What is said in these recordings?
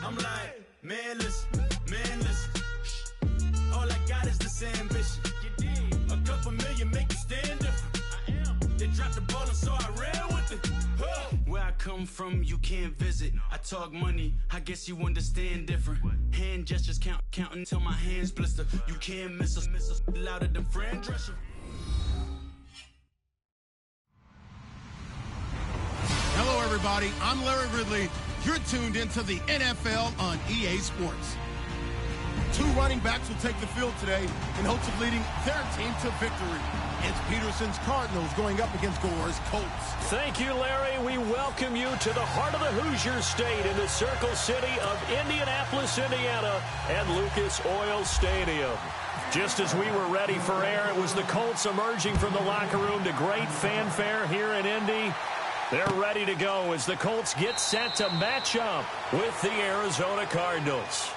I'm like, man, listen. All I got is this ambition. A couple million make you stand different. They dropped the ball and so I ran with it. Where I come from, you can't visit. I talk money, I guess you understand different. Hand gestures counting till my hands blister. You can't miss us louder than Fran Drescher. Hello, everybody. I'm Larry Ridley. You're tuned into the NFL on EA Sports. Two running backs will take the field today in hopes of leading their team to victory. It's Peterson's Cardinals going up against Gore's Colts. Thank you, Larry. We welcome you to the heart of the Hoosier State in the Circle City of Indianapolis, Indiana, and Lucas Oil Stadium. Just as we were ready for air, it was the Colts emerging from the locker room to great fanfare here in Indy. They're ready to go as the Colts get set to match up with the Arizona Cardinals.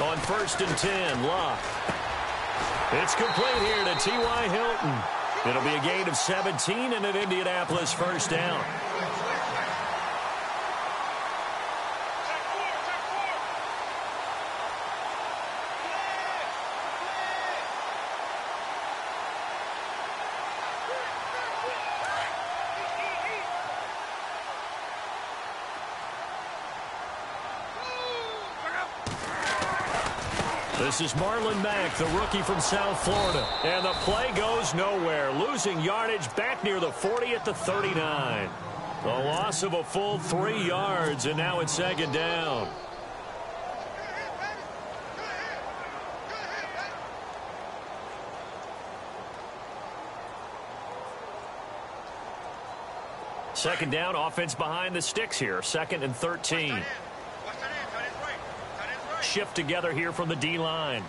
On 1st and 10, Locke. It's complete here to T.Y. Hilton. It'll be a gain of 17 and an Indianapolis first down. This is Marlon Mack, the rookie from South Florida. And the play goes nowhere. Losing yardage back near the 40 at the 39. The loss of a full 3 yards, and now it's 2nd down. Second down, offense behind the sticks here. 2nd and 13. Shift together here from the D-line.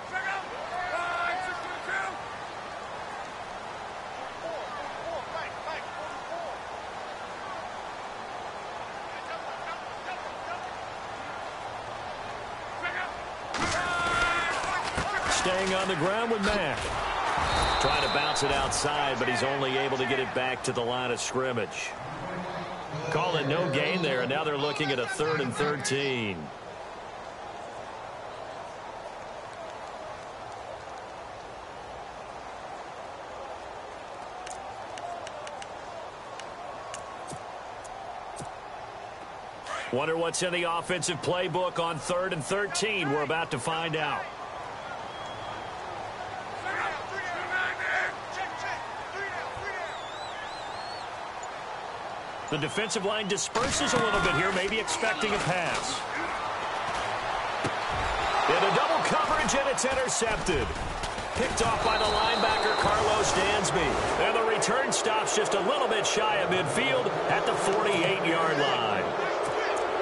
Staying on the ground with Mack. Trying to bounce it outside, but he's only able to get it back to the line of scrimmage. Call it no gain there, and now they're looking at a 3rd and 13. Wonder what's in the offensive playbook on 3rd and 13. We're about to find out. The defensive line disperses a little bit here, maybe expecting a pass. In a double coverage, and it's intercepted. Picked off by the linebacker, Carlos Dansby. And the return stops just a little bit shy of midfield at the 48-yard line.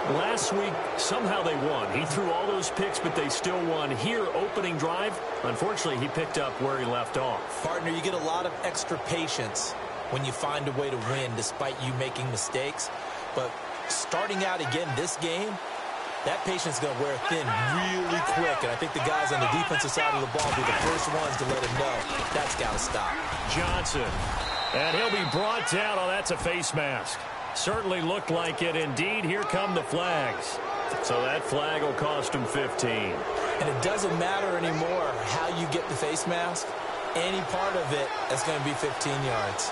Last week, somehow they won. He threw all those picks, but they still won. Here, opening drive, unfortunately, he picked up where he left off. Partner, you get a lot of extra patience when you find a way to win despite you making mistakes. But starting out again this game, that patience is going to wear thin really quick. And I think the guys on the defensive side of the ball will be the first ones to let him know that's got to stop. Johnson. And he'll be brought down. Oh, that's a face mask. Certainly looked like it. Indeed, here come the flags. So that flag will cost him 15. And it doesn't matter anymore how you get the face mask. Any part of it is going to be 15 yards.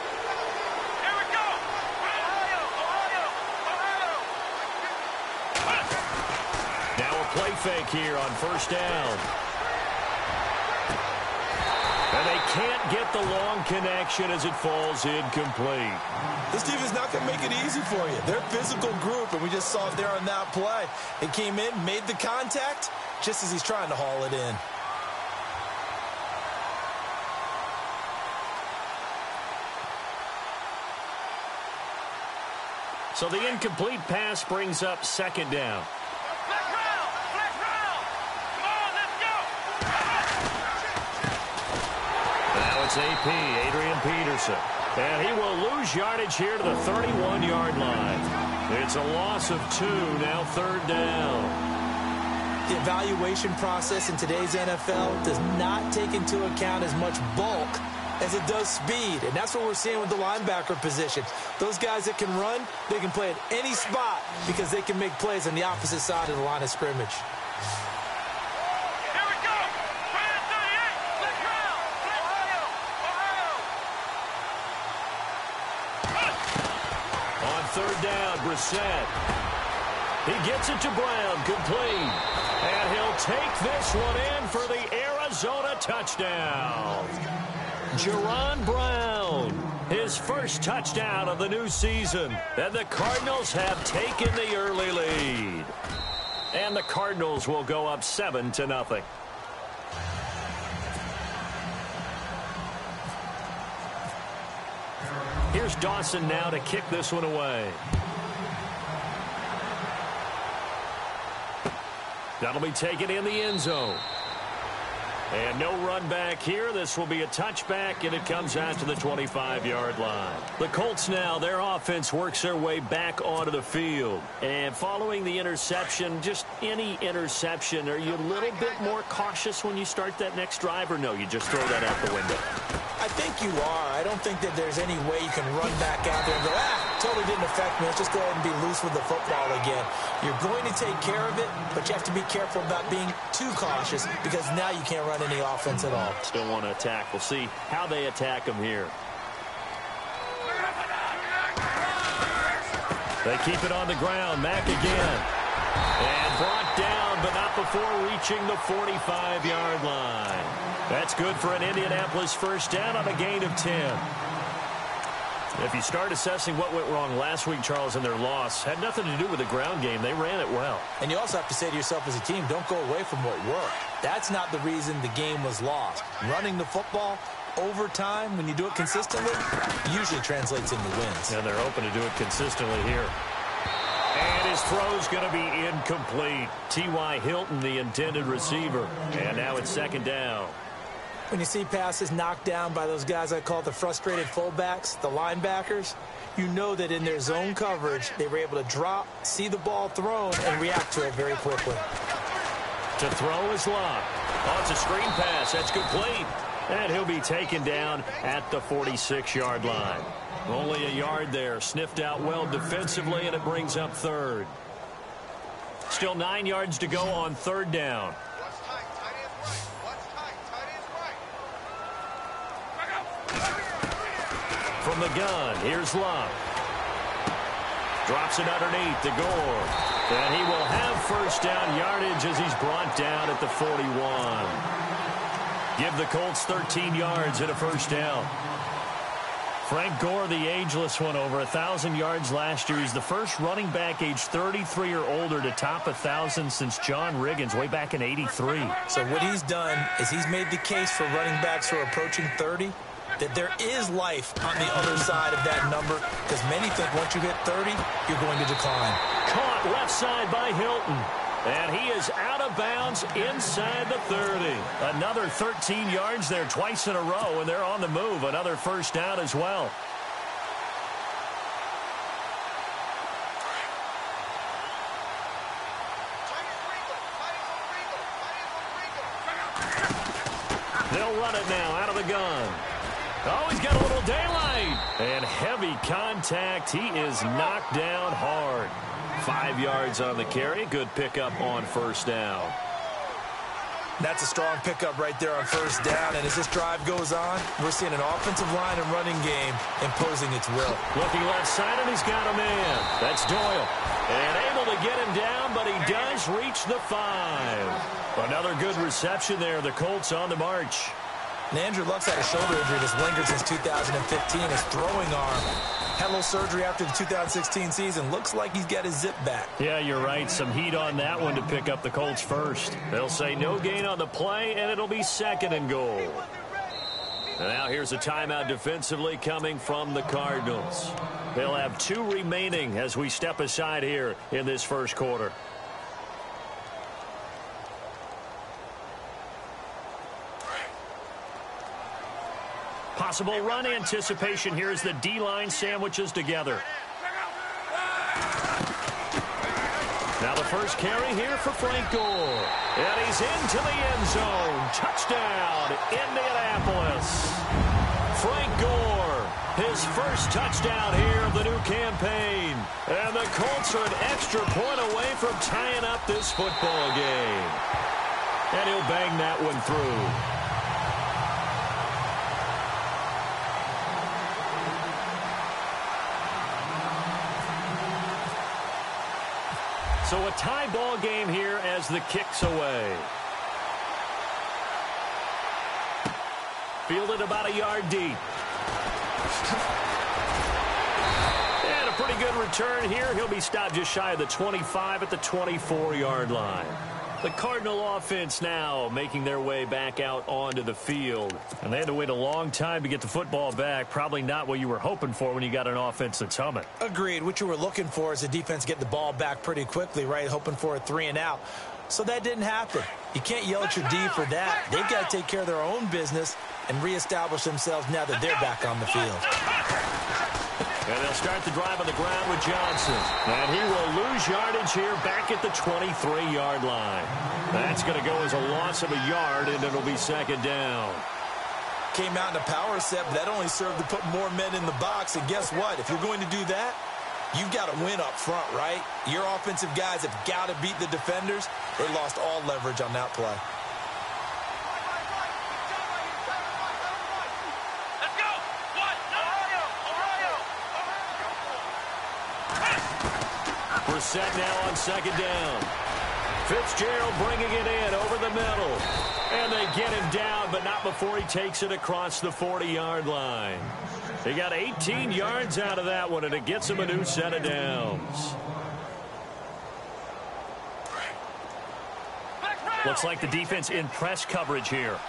Here we go! Now a play fake here on 1st down. And they can't get the long connection as it falls incomplete. This team is not going to make it easy for you. They're a physical group, and we just saw it there on that play. It came in, made the contact, just as he's trying to haul it in. So the incomplete pass brings up 2nd down. Flex round! Come on, let's go! it's AP, Adrian Peterson. And he will lose yardage here to the 31-yard line. It's a loss of 2, now third down. The evaluation process in today's NFL does not take into account as much bulk as it does speed. And that's what we're seeing with the linebacker position. Those guys that can run, they can play at any spot because they can make plays on the opposite side of the line of scrimmage. Here we go. Right at 38. Let's go. Ohio. On third down, Brissett. He gets it to Brown, complete. And he'll take this one in for the Arizona touchdown. Jerron Brown, his first touchdown of the new season. And the Cardinals have taken the early lead. And the Cardinals will go up 7-0. Here's Dawson now to kick this one away. That'll be taken in the end zone. And no run back here. This will be a touchback, and it comes out to the 25-yard line. The Colts now, their offense works their way back onto the field. And following the interception, just any interception, are you a little bit more cautious when you start that next drive, or no, you just throw that out the window? I think you are. I don't think that there's any way you can run back out there and go, totally didn't affect me. Let's just go ahead and be loose with the football again. You're going to take care of it, but you have to be careful about being too cautious because now you can't run any offense at all. Still want to attack. We'll see how they attack them here. They keep it on the ground. Mack again. And brought down, but not before reaching the 45-yard line. That's good for an Indianapolis first down on a gain of 10. If you start assessing what went wrong last week, Charles, in their loss, had nothing to do with the ground game. They ran it well. And you also have to say to yourself as a team, don't go away from what worked. That's not the reason the game was lost. Running the football over time, when you do it consistently, usually translates into wins. And they're open to do it consistently here. And his throw's going to be incomplete. T.Y. Hilton, the intended receiver. And now it's second down. When you see passes knocked down by those guys I call the frustrated fullbacks, the linebackers, you know that in their zone coverage, they were able to drop, see the ball thrown, and react to it very quickly. To throw is Locke. Oh, it's a screen pass. That's complete. And he'll be taken down at the 46-yard line. Only a yard there. Sniffed out well defensively, and it brings up third. Still 9 yards to go on third down. From the gun, here's Locke. Drops it underneath to Gore. And he will have first down yardage as he's brought down at the 41. Give the Colts 13 yards and a first down. Frank Gore, the ageless one, over 1,000 yards last year. He's the first running back age 33 or older to top 1,000 since John Riggins way back in '83. So what he's done is he's made the case for running backs who are approaching 30 that there is life on the other side of that number, because many think once you hit 30, you're going to decline. Caught left side by Hilton. And he is out of bounds inside the 30. Another 13 yards there twice in a row, and they're on the move. Another first down as well. They'll run it now out of the gun. Oh, he's got a little daylight. And heavy contact. He is knocked down hard. 5 yards on the carry. Good pickup on first down. That's a strong pickup right there on first down. And as this drive goes on, we're seeing an offensive line and running game imposing its will. Looking left side, and he's got a man. That's Doyle. And able to get him down, but he does reach the 5. Another good reception there. The Colts on the march. And Andrew Luck's had a shoulder injury that's lingered since 2015. His throwing arm had a little surgery after the 2016 season. Looks like he's got his zip back. Yeah, you're right. Some heat on that one to pick up the Colts first. They'll say no gain on the play, and it'll be second and goal. And now here's a timeout defensively coming from the Cardinals. They'll have 2 remaining as we step aside here in this first quarter. Possible run anticipation here as the D-line sandwiches together. Now the first carry here for Frank Gore. And he's into the end zone. Touchdown, Indianapolis. Frank Gore, his first touchdown here of the new campaign. And the Colts are an extra point away from tying up this football game. And he'll bang that one through. So a tie ball game here as the kick's away. Fielded about a yard deep. And a pretty good return here. He'll be stopped just shy of the 25 at the 24-yard line. The Cardinal offense now making their way back out onto the field. And they had to wait a long time to get the football back. Probably not what you were hoping for when you got an offense that's humming. Agreed. What you were looking for is the defense get the ball back pretty quickly, right? Hoping for a 3-and-out. So that didn't happen. You can't yell at your D for that. They've got to take care of their own business and reestablish themselves now that they're back on the field. And they'll start the drive on the ground with Johnson. And he will lose yardage here back at the 23-yard line. That's going to go as a loss of a yard, and it'll be second down. Came out in a power set, but that only served to put more men in the box. And guess what? If you're going to do that, you've got to win up front, right? Your offensive guys have got to beat the defenders. They lost all leverage on that play. We're set now on second down. Fitzgerald bringing it in over the middle. And they get him down, but not before he takes it across the 40-yard line. They got 18 yards out of that one, and it gets him a new set of downs. Looks like the defense in press coverage here.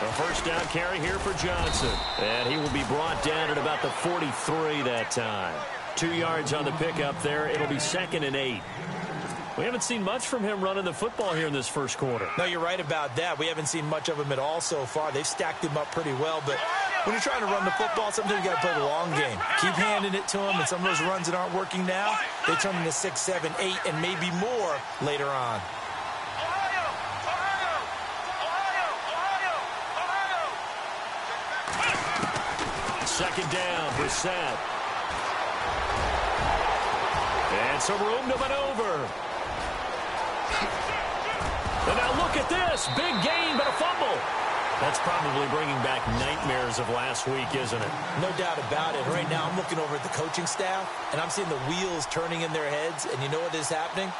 A first down carry here for Johnson. And he will be brought down at about the 43 that time. 2 yards on the pickup there. It'll be 2nd and 8. We haven't seen much from him running the football here in this first quarter. No, you're right about that. We haven't seen much of him at all so far. They've stacked him up pretty well, but when you're trying to run the football, sometimes you got to play the long game. Keep handing it to him, and some of those runs that aren't working now, they turn into 6, 7, 8, and maybe more later on. Second down, Brissett. And some room to maneuver. And now look at this. Big gain, but a fumble. That's probably bringing back nightmares of last week, isn't it? No doubt about it. Right now I'm looking over at the coaching staff, and I'm seeing the wheels turning in their heads. And you know what is happening?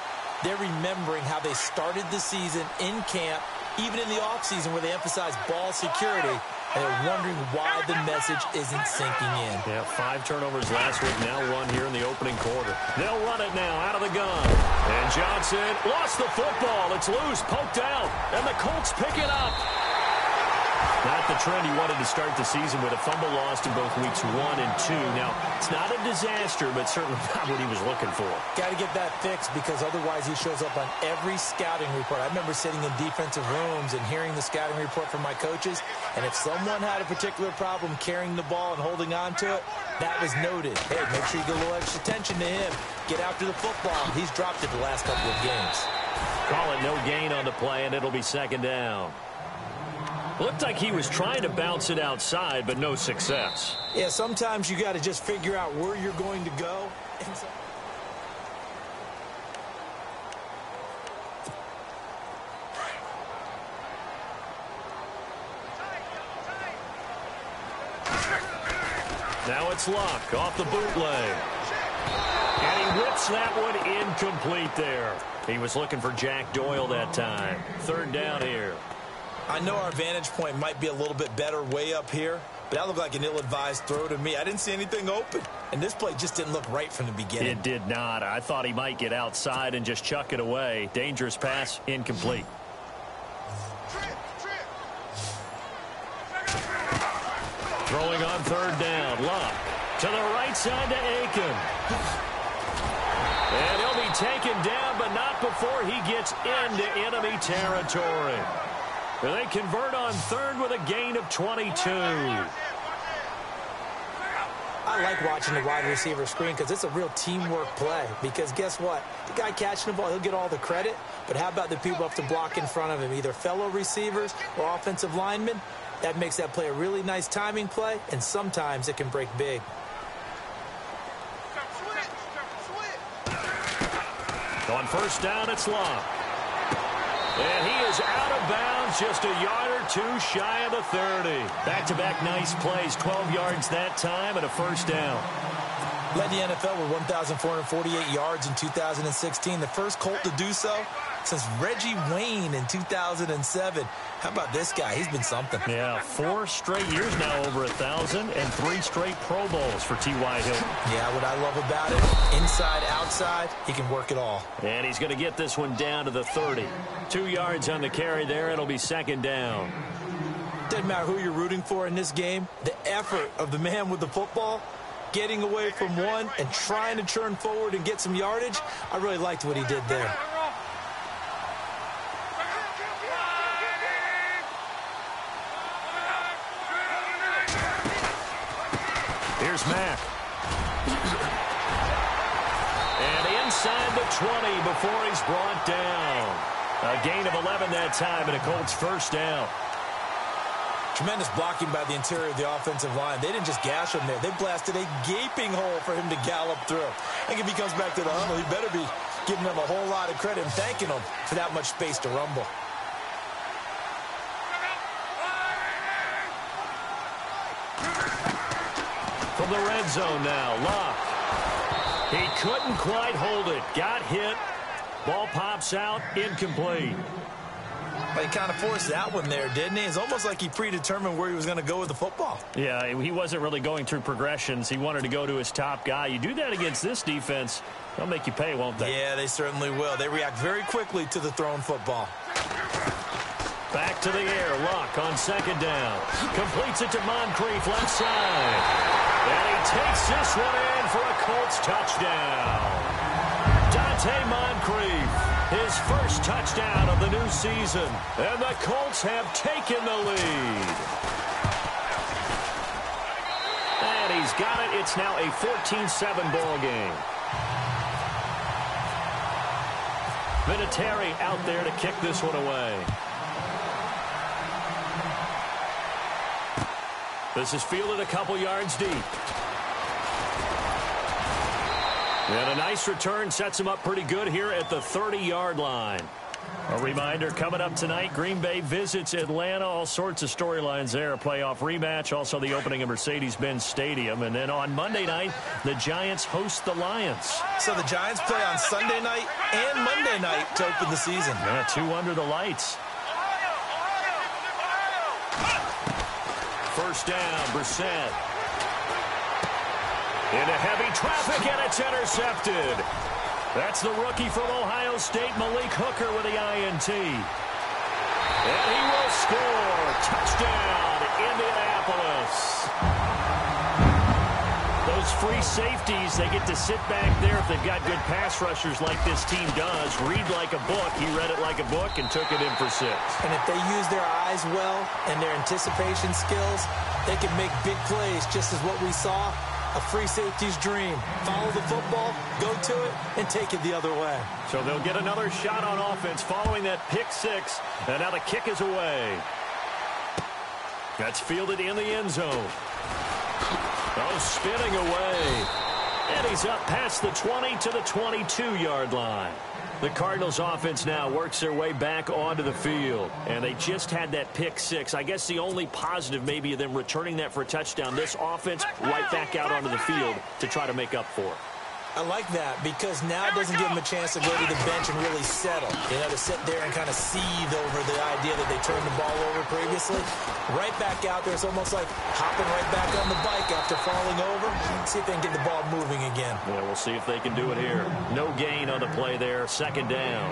They're remembering how they started the season in camp, even in the offseason where they emphasized ball security. And they're wondering why the message isn't sinking in. Yeah, 5 turnovers last week, now 1 here in the opening quarter. They'll run it now out of the gun. And Johnson lost the football. It's loose, poked out, and the Colts pick it up. Not the trend he wanted to start the season with. A fumble lost in both weeks 1 and 2. Now, it's not a disaster, but certainly not what he was looking for. Got to get that fixed because otherwise he shows up on every scouting report. I remember sitting in defensive rooms and hearing the scouting report from my coaches, and if someone had a particular problem carrying the ball and holding on to it, that was noted. Hey, make sure you get a little extra attention to him. Get after the football. He's dropped it the last couple of games. Call it no gain on the play, and it'll be second down. Looked like he was trying to bounce it outside, but no success. Yeah, sometimes you got to just figure out where you're going to go. Now it's Luck off the bootleg. And he whips that one incomplete there. He was looking for Jack Doyle that time. Third down here. I know our vantage point might be a little bit better way up here, but that looked like an ill-advised throw to me. I didn't see anything open, and this play just didn't look right from the beginning. It did not. I thought he might get outside and just chuck it away. Dangerous pass, incomplete. Throwing on third down, Luck to the right side to Aiken. And he'll be taken down, but not before he gets into enemy territory. And they convert on third with a gain of 22. I like watching the wide receiver screen because it's a real teamwork play. Because guess what? The guy catching the ball, he'll get all the credit. But how about the people up to block in front of him, either fellow receivers or offensive linemen? That makes that play a really nice timing play, and sometimes it can break big. On first down, it's Locke. And he is out of bounds, just a yard or two shy of the 30. Back-to-back nice plays, 12 yards that time and a first down. Led the NFL with 1,448 yards in 2016. The first Colt to do so since Reggie Wayne in 2007. How about this guy? He's been something. Yeah, 4 straight years now over 1,000 and 3 straight Pro Bowls for T.Y. Hilton. Yeah, what I love about it, inside, outside, he can work it all. And he's going to get this one down to the 30. 2 yards on the carry there. It'll be second down. Doesn't matter who you're rooting for in this game. The effort of the man with the football, getting away from one and trying to turn forward and get some yardage, I really liked what he did there. Here's Mack. And inside the 20 before he's brought down. A gain of 11 that time and a Colts first down. Tremendous blocking by the interior of the offensive line. They didn't just gash him there. They blasted a gaping hole for him to gallop through. I think if he comes back to the huddle, he better be giving them a whole lot of credit and thanking them for that much space to rumble. From the red zone now, Locke. He couldn't quite hold it. Got hit. Ball pops out, incomplete. But he kind of forced that one there, didn't he? It's almost like he predetermined where he was going to go with the football. Yeah, he wasn't really going through progressions. He wanted to go to his top guy. You do that against this defense, they'll make you pay, won't they? Yeah, they certainly will. They react very quickly to the thrown football. Back to the air. Locke on second down. Completes it to Moncrief, left side. And he takes this one in for a Colts touchdown. Dante Moncrief. His first touchdown of the new season. And the Colts have taken the lead. And he's got it. It's now a 14-7 ball game. Vinatieri out there to kick this one away. This is fielded a couple yards deep. And a nice return sets him up pretty good here at the 30-yard line. A reminder, coming up tonight, Green Bay visits Atlanta. All sorts of storylines there. A playoff rematch, also the opening of Mercedes-Benz Stadium. And then on Monday night, the Giants host the Lions. So the Giants play on Sunday night and Monday night to open the season. Yeah, 2 under the lights. First down, Brissett. Into heavy traffic, and it's intercepted. That's the rookie from Ohio State, Malik Hooker, with the INT. And he will score. Touchdown, Indianapolis. Those free safeties, they get to sit back there if they've got good pass rushers like this team does. Read like a book. He read it like a book and took it in for 6. And if they use their eyes well and their anticipation skills, they can make big plays, just as what we saw. A free safety's dream. Follow the football, go to it, and take it the other way. So they'll get another shot on offense following that pick 6. And now the kick is away. That's fielded in the end zone. Oh, spinning away. And he's up past the 20 to the 22-yard line. The Cardinals offense now works their way back onto the field. And they just had that pick 6. I guess the only positive maybe of them returning that for a touchdown. This offense right back out onto the field to try to make up for it. I like that because now it doesn't give them a chance to go to the bench and really settle. You know, to sit there and kind of seethe over the idea that they turned the ball over previously. Right back out there. It's almost like hopping right back on the bike after falling over. See if they can get the ball moving again. Yeah, we'll see if they can do it here. No gain on the play there. Second down.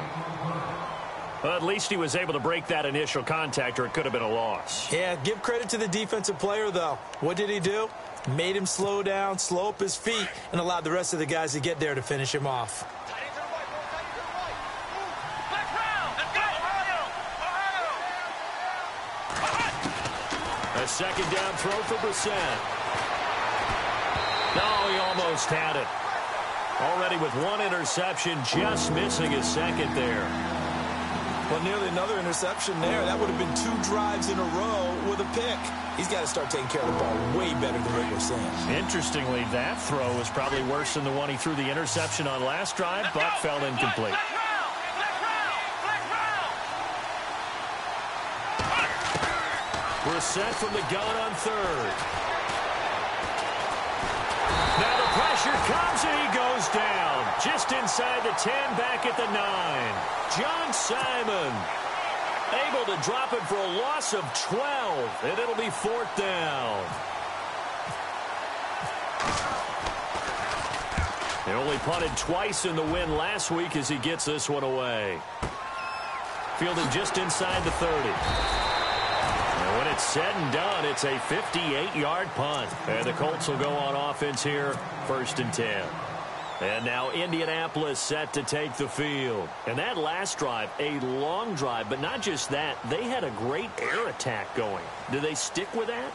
Well, at least he was able to break that initial contact, or it could have been a loss. Yeah, give credit to the defensive player, though. What did he do? Made him slow down, slow up his feet, and allowed the rest of the guys to get there to finish him off. A second down throw for Brissett. No, he almost had it. Already with one interception, just missing his second there. Well, nearly another interception there. That would have been 2 drives in a row with a pick. He's got to start taking care of the ball way better than what we're seeing. Interestingly, that throw was probably worse than the one he threw the interception on last drive, but fell incomplete. We're set from the gun on third. Now the pressure comes and he goes down. Just inside the 10, back at the 9. John Simon able to drop it for a loss of 12, and it'll be 4th down. They only punted twice in the win last week as he gets this one away. Fielded just inside the 30. And when it's said and done, it's a 58-yard punt. And the Colts will go on offense here, 1st and 10. And now Indianapolis set to take the field. And that last drive, a long drive, but not just that. They had a great air attack going. Do they stick with that?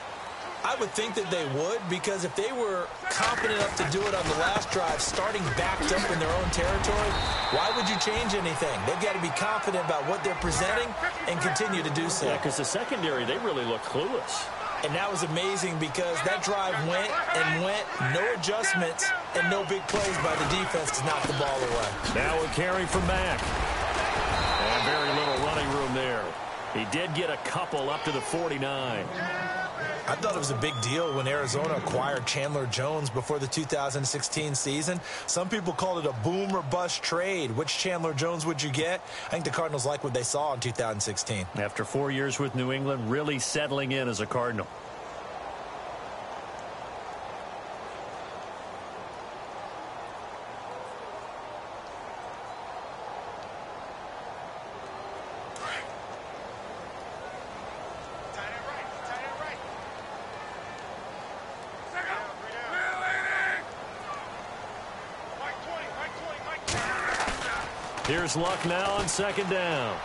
I would think that they would, because if they were competent enough to do it on the last drive, starting backed up in their own territory, why would you change anything? They've got to be confident about what they're presenting and continue to do so. Yeah, because the secondary, they really look clueless. And that was amazing because that drive went and went, no adjustments, and no big plays by the defense to knock the ball away. Now a carry from Mack. And very little running room there. He did get a couple up to the 49. I thought it was a big deal when Arizona acquired Chandler Jones before the 2016 season. Some people called it a boom or bust trade. Which Chandler Jones would you get? I think the Cardinals like what they saw in 2016. After 4 years with New England, really settling in as a Cardinal. Here's Luck now on 2nd down.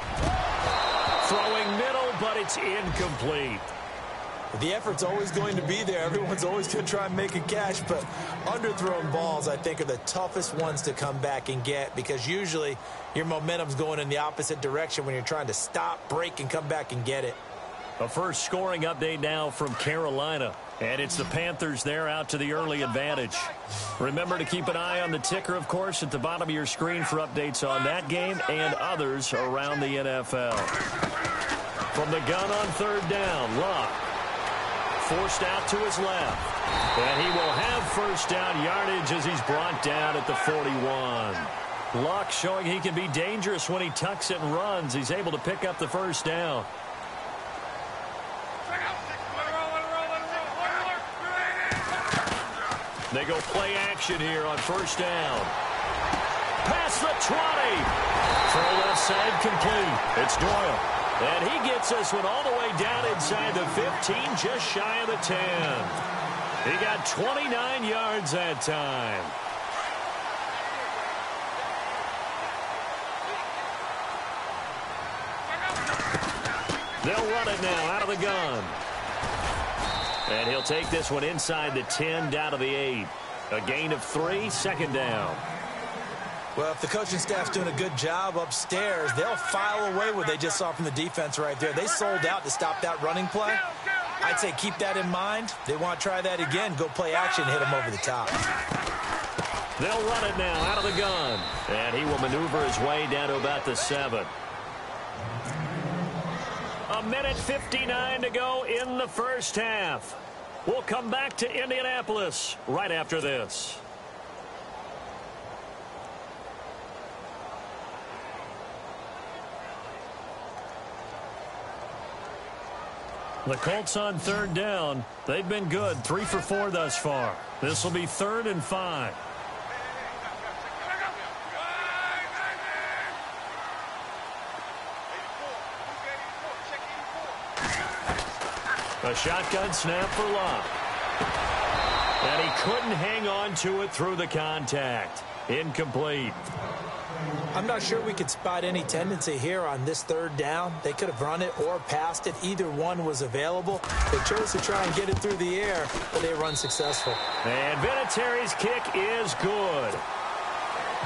Throwing middle, but it's incomplete. The effort's always going to be there. Everyone's always going to try and make a catch, but underthrown balls, I think, are the toughest ones to come back and get, because usually your momentum's going in the opposite direction when you're trying to stop, break, and come back and get it. A first scoring update now from Carolina. And it's the Panthers there out to the early advantage. Remember to keep an eye on the ticker, of course, at the bottom of your screen for updates on that game and others around the NFL. From the gun on 3rd down, Luck. Forced out to his left. And he will have 1st down yardage as he's brought down at the 41. Luck showing he can be dangerous when he tucks it and runs. He's able to pick up the 1st down. They go play action here on 1st down. Past the 20. Throw left side complete. It's Doyle. And he gets this one all the way down inside the 15, just shy of the 10. He got 29 yards that time. They'll run it now out of the gun. And he'll take this one inside the 10, down to the 8. A gain of 3, 2nd down. Well, if the coaching staff's doing a good job upstairs, they'll file away what they just saw from the defense right there. They sold out to stop that running play. I'd say keep that in mind. They want to try that again. Go play action, hit them over the top. They'll run it now out of the gun. And he will maneuver his way down to about the 7. A minute 59 to go in the first half. We'll come back to Indianapolis right after this. The Colts on 3rd down. They've been good, 3 for 4 thus far. This will be 3rd and 5. A shotgun snap for Luck. And he couldn't hang on to it through the contact. Incomplete. I'm not sure we could spot any tendency here on this third down. They could have run it or passed it. Either one was available. They chose to try and get it through the air, but they run successful. And Vinatieri's kick is good.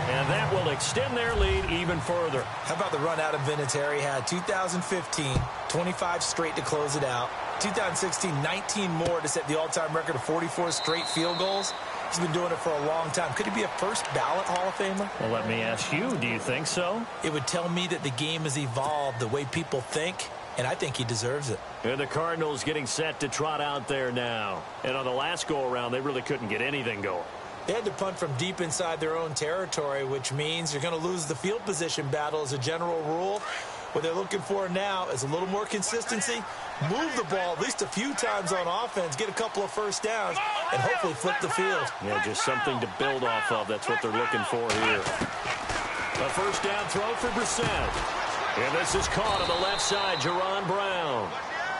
And that will extend their lead even further. How about the run out of Vinatieri? Had 2015, 25 straight to close it out. 2016, 19 more to set the all-time record of 44 straight field goals. He's been doing it for a long time. Could he be a first-ballot Hall of Famer? Well, let me ask you, do you think so? It would tell me that the game has evolved the way people think, and I think he deserves it. And the Cardinals getting set to trot out there now. And on the last go-around, they really couldn't get anything going. They had to punt from deep inside their own territory, which means you're going to lose the field position battle as a general rule. What they're looking for now is a little more consistency, move the ball at least a few times on offense, get a couple of first downs, and hopefully flip the field. Yeah, just something to build off of. That's what they're looking for here. A first down throw for Brissett. And this is caught on the left side, Jaron Brown.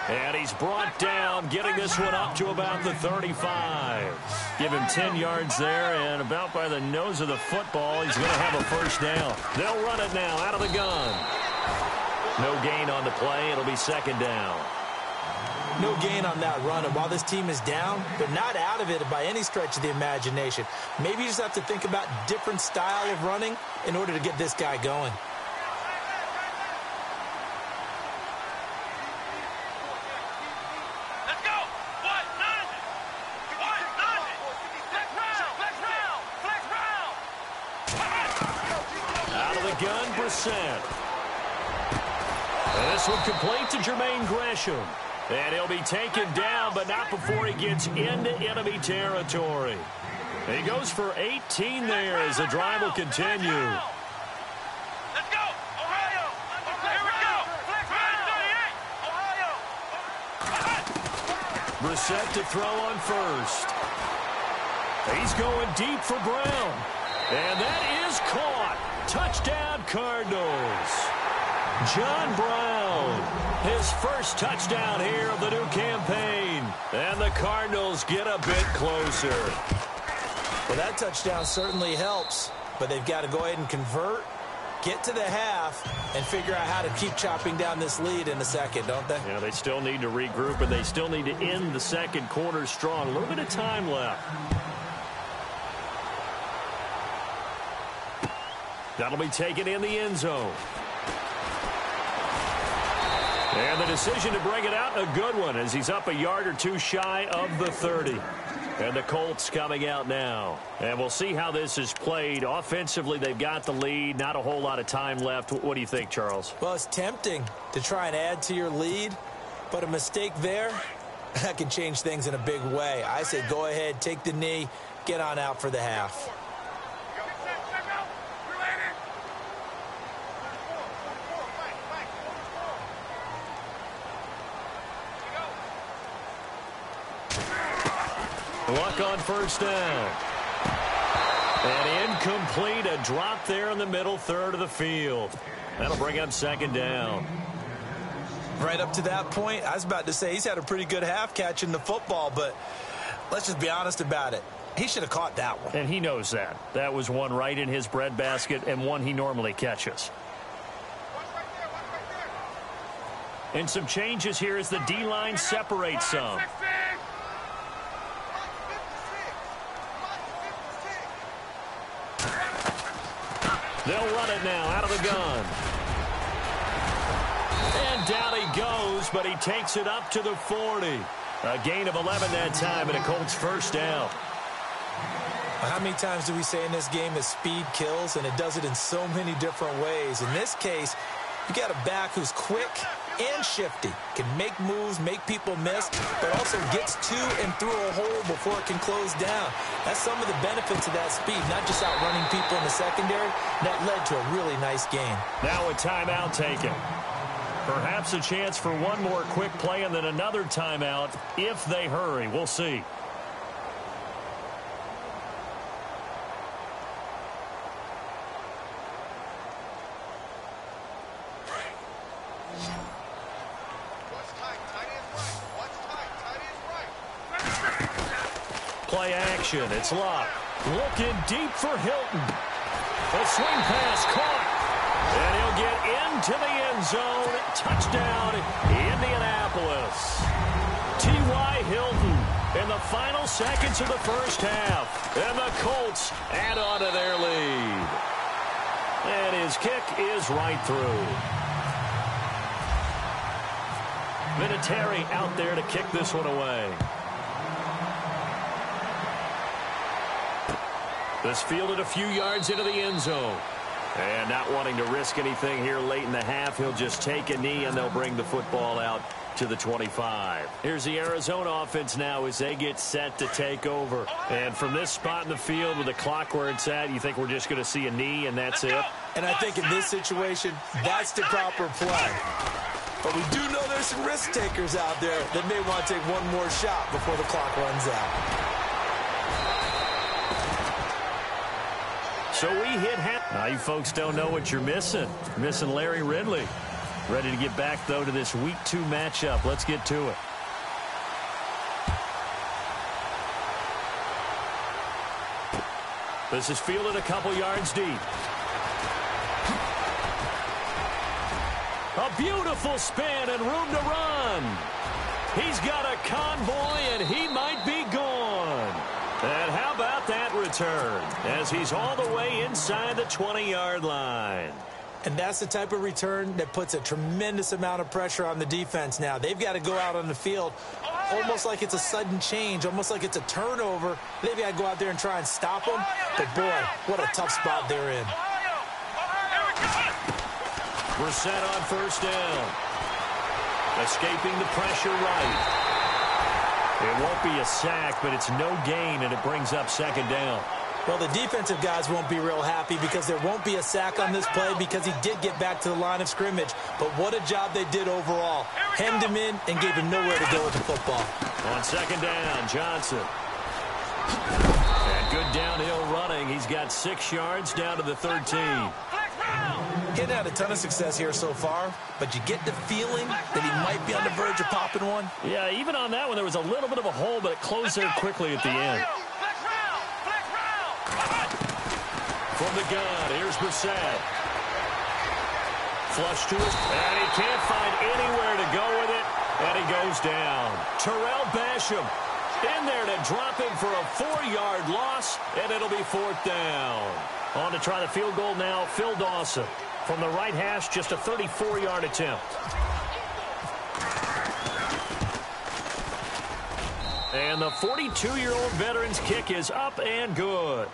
And he's brought down, getting this one up to about the 35. Give him 10 yards there, and about by the nose of the football, he's going to have a first down. They'll run it now out of the gun. No gain on the play. It'll be second down. No gain on that run, and while this team is down, they're not out of it by any stretch of the imagination. Maybe you just have to think about different style of running in order to get this guy going. Let's go. What? Nothing. What? Nothing. Flex round. Out of the gun, Brissett. And this one complete to Jermaine Gresham. And he'll be taken down, but not before he gets into enemy territory. He goes for 18 there as the drive will continue. Let's go. Ohio. Here we go. Flex round 38. Ohio. Brissett to throw on first. He's going deep for Brown. And that is caught. Touchdown, Cardinals. John Brown, his first touchdown here of the new campaign. And the Cardinals get a bit closer. Well, that touchdown certainly helps, but they've got to go ahead and convert, get to the half, and figure out how to keep chopping down this lead in the second, don't they? Yeah, they still need to regroup, and they still need to end the second quarter strong. A little bit of time left. That'll be taken in the end zone. And the decision to bring it out, a good one, as he's up a yard or two shy of the 30. And the Colts coming out now. And we'll see how this is played. Offensively, they've got the lead. Not a whole lot of time left. What do you think, Charles? Well, it's tempting to try and add to your lead, but a mistake there, that can change things in a big way. I say go ahead, take the knee, get on out for the half. Luck on first down. And incomplete, a drop there in the middle third of the field. That'll bring up second down. Right up to that point, I was about to say he's had a pretty good half catching the football, but let's just be honest about it. He should have caught that one. And he knows that. That was one right in his breadbasket and one he normally catches. And some changes here as the D-line separates some. They'll run it now out of the gun. And down he goes, but he takes it up to the 40. A gain of 11 that time, and a Colts first down. How many times do we say in this game that speed kills, and it does it in so many different ways? In this case, you got a back who's quick and shifty, can make moves, make people miss, but also gets to and through a hole before it can close down. That's some of the benefits of that speed, not just outrunning people in the secondary. That led to a really nice game. Now a timeout taken. Perhaps a chance for one more quick play and then another timeout if they hurry. We'll see. Play action. It's Luck. Looking deep for Hilton. A swing pass caught. And he'll get into the end zone. Touchdown, Indianapolis. T.Y. Hilton in the final seconds of the first half. And the Colts add on to their lead. And his kick is right through. Vinatieri out there to kick this one away. This fielded a few yards into the end zone. And not wanting to risk anything here late in the half, he'll just take a knee and they'll bring the football out to the 25. Here's the Arizona offense now as they get set to take over. And from this spot in the field with the clock where it's at, you think we're just going to see a knee and that's it? And I think in this situation, that's the proper play. But we do know there's some risk takers out there that may want to take one more shot before the clock runs out. So we hit half. Now you folks don't know what you're missing. Missing Larry Ridley. Ready to get back, though, to this Week 2 matchup. Let's get to it. This is fielded a couple yards deep. A beautiful spin and room to run. He's got a convoy, and he might be gone. And how about that return as he's all the way inside the 20-yard line. And that's the type of return that puts a tremendous amount of pressure on the defense now. They've got to go out on the field almost like it's a sudden change, almost like it's a turnover. They've got to go out there and try and stop them. But, boy, what a tough spot they're in. We're set on first down. Escaping the pressure right. It won't be a sack, but it's no gain, and it brings up second down. Well, the defensive guys won't be real happy because there won't be a sack on this play because he did get back to the line of scrimmage. But what a job they did overall. Hemmed him in and gave him nowhere to go with the football. On second down, Johnson. And good downhill running. He's got 6 yards down to the 13. He hadn't had a ton of success here so far, but you get the feeling that he might be on the verge of popping one. Yeah, even on that one, there was a little bit of a hole, but it closed there quickly at the end. From the gun, here's Brissett. Flush to his, and he can't find anywhere to go with it, and he goes down. Terrell Basham in there to drop him for a 4-yard loss, and it'll be 4th down. On to try the field goal now, Phil Dawson. From the right hash, just a 34-yard attempt. And the 42-year-old veteran's kick is up and good.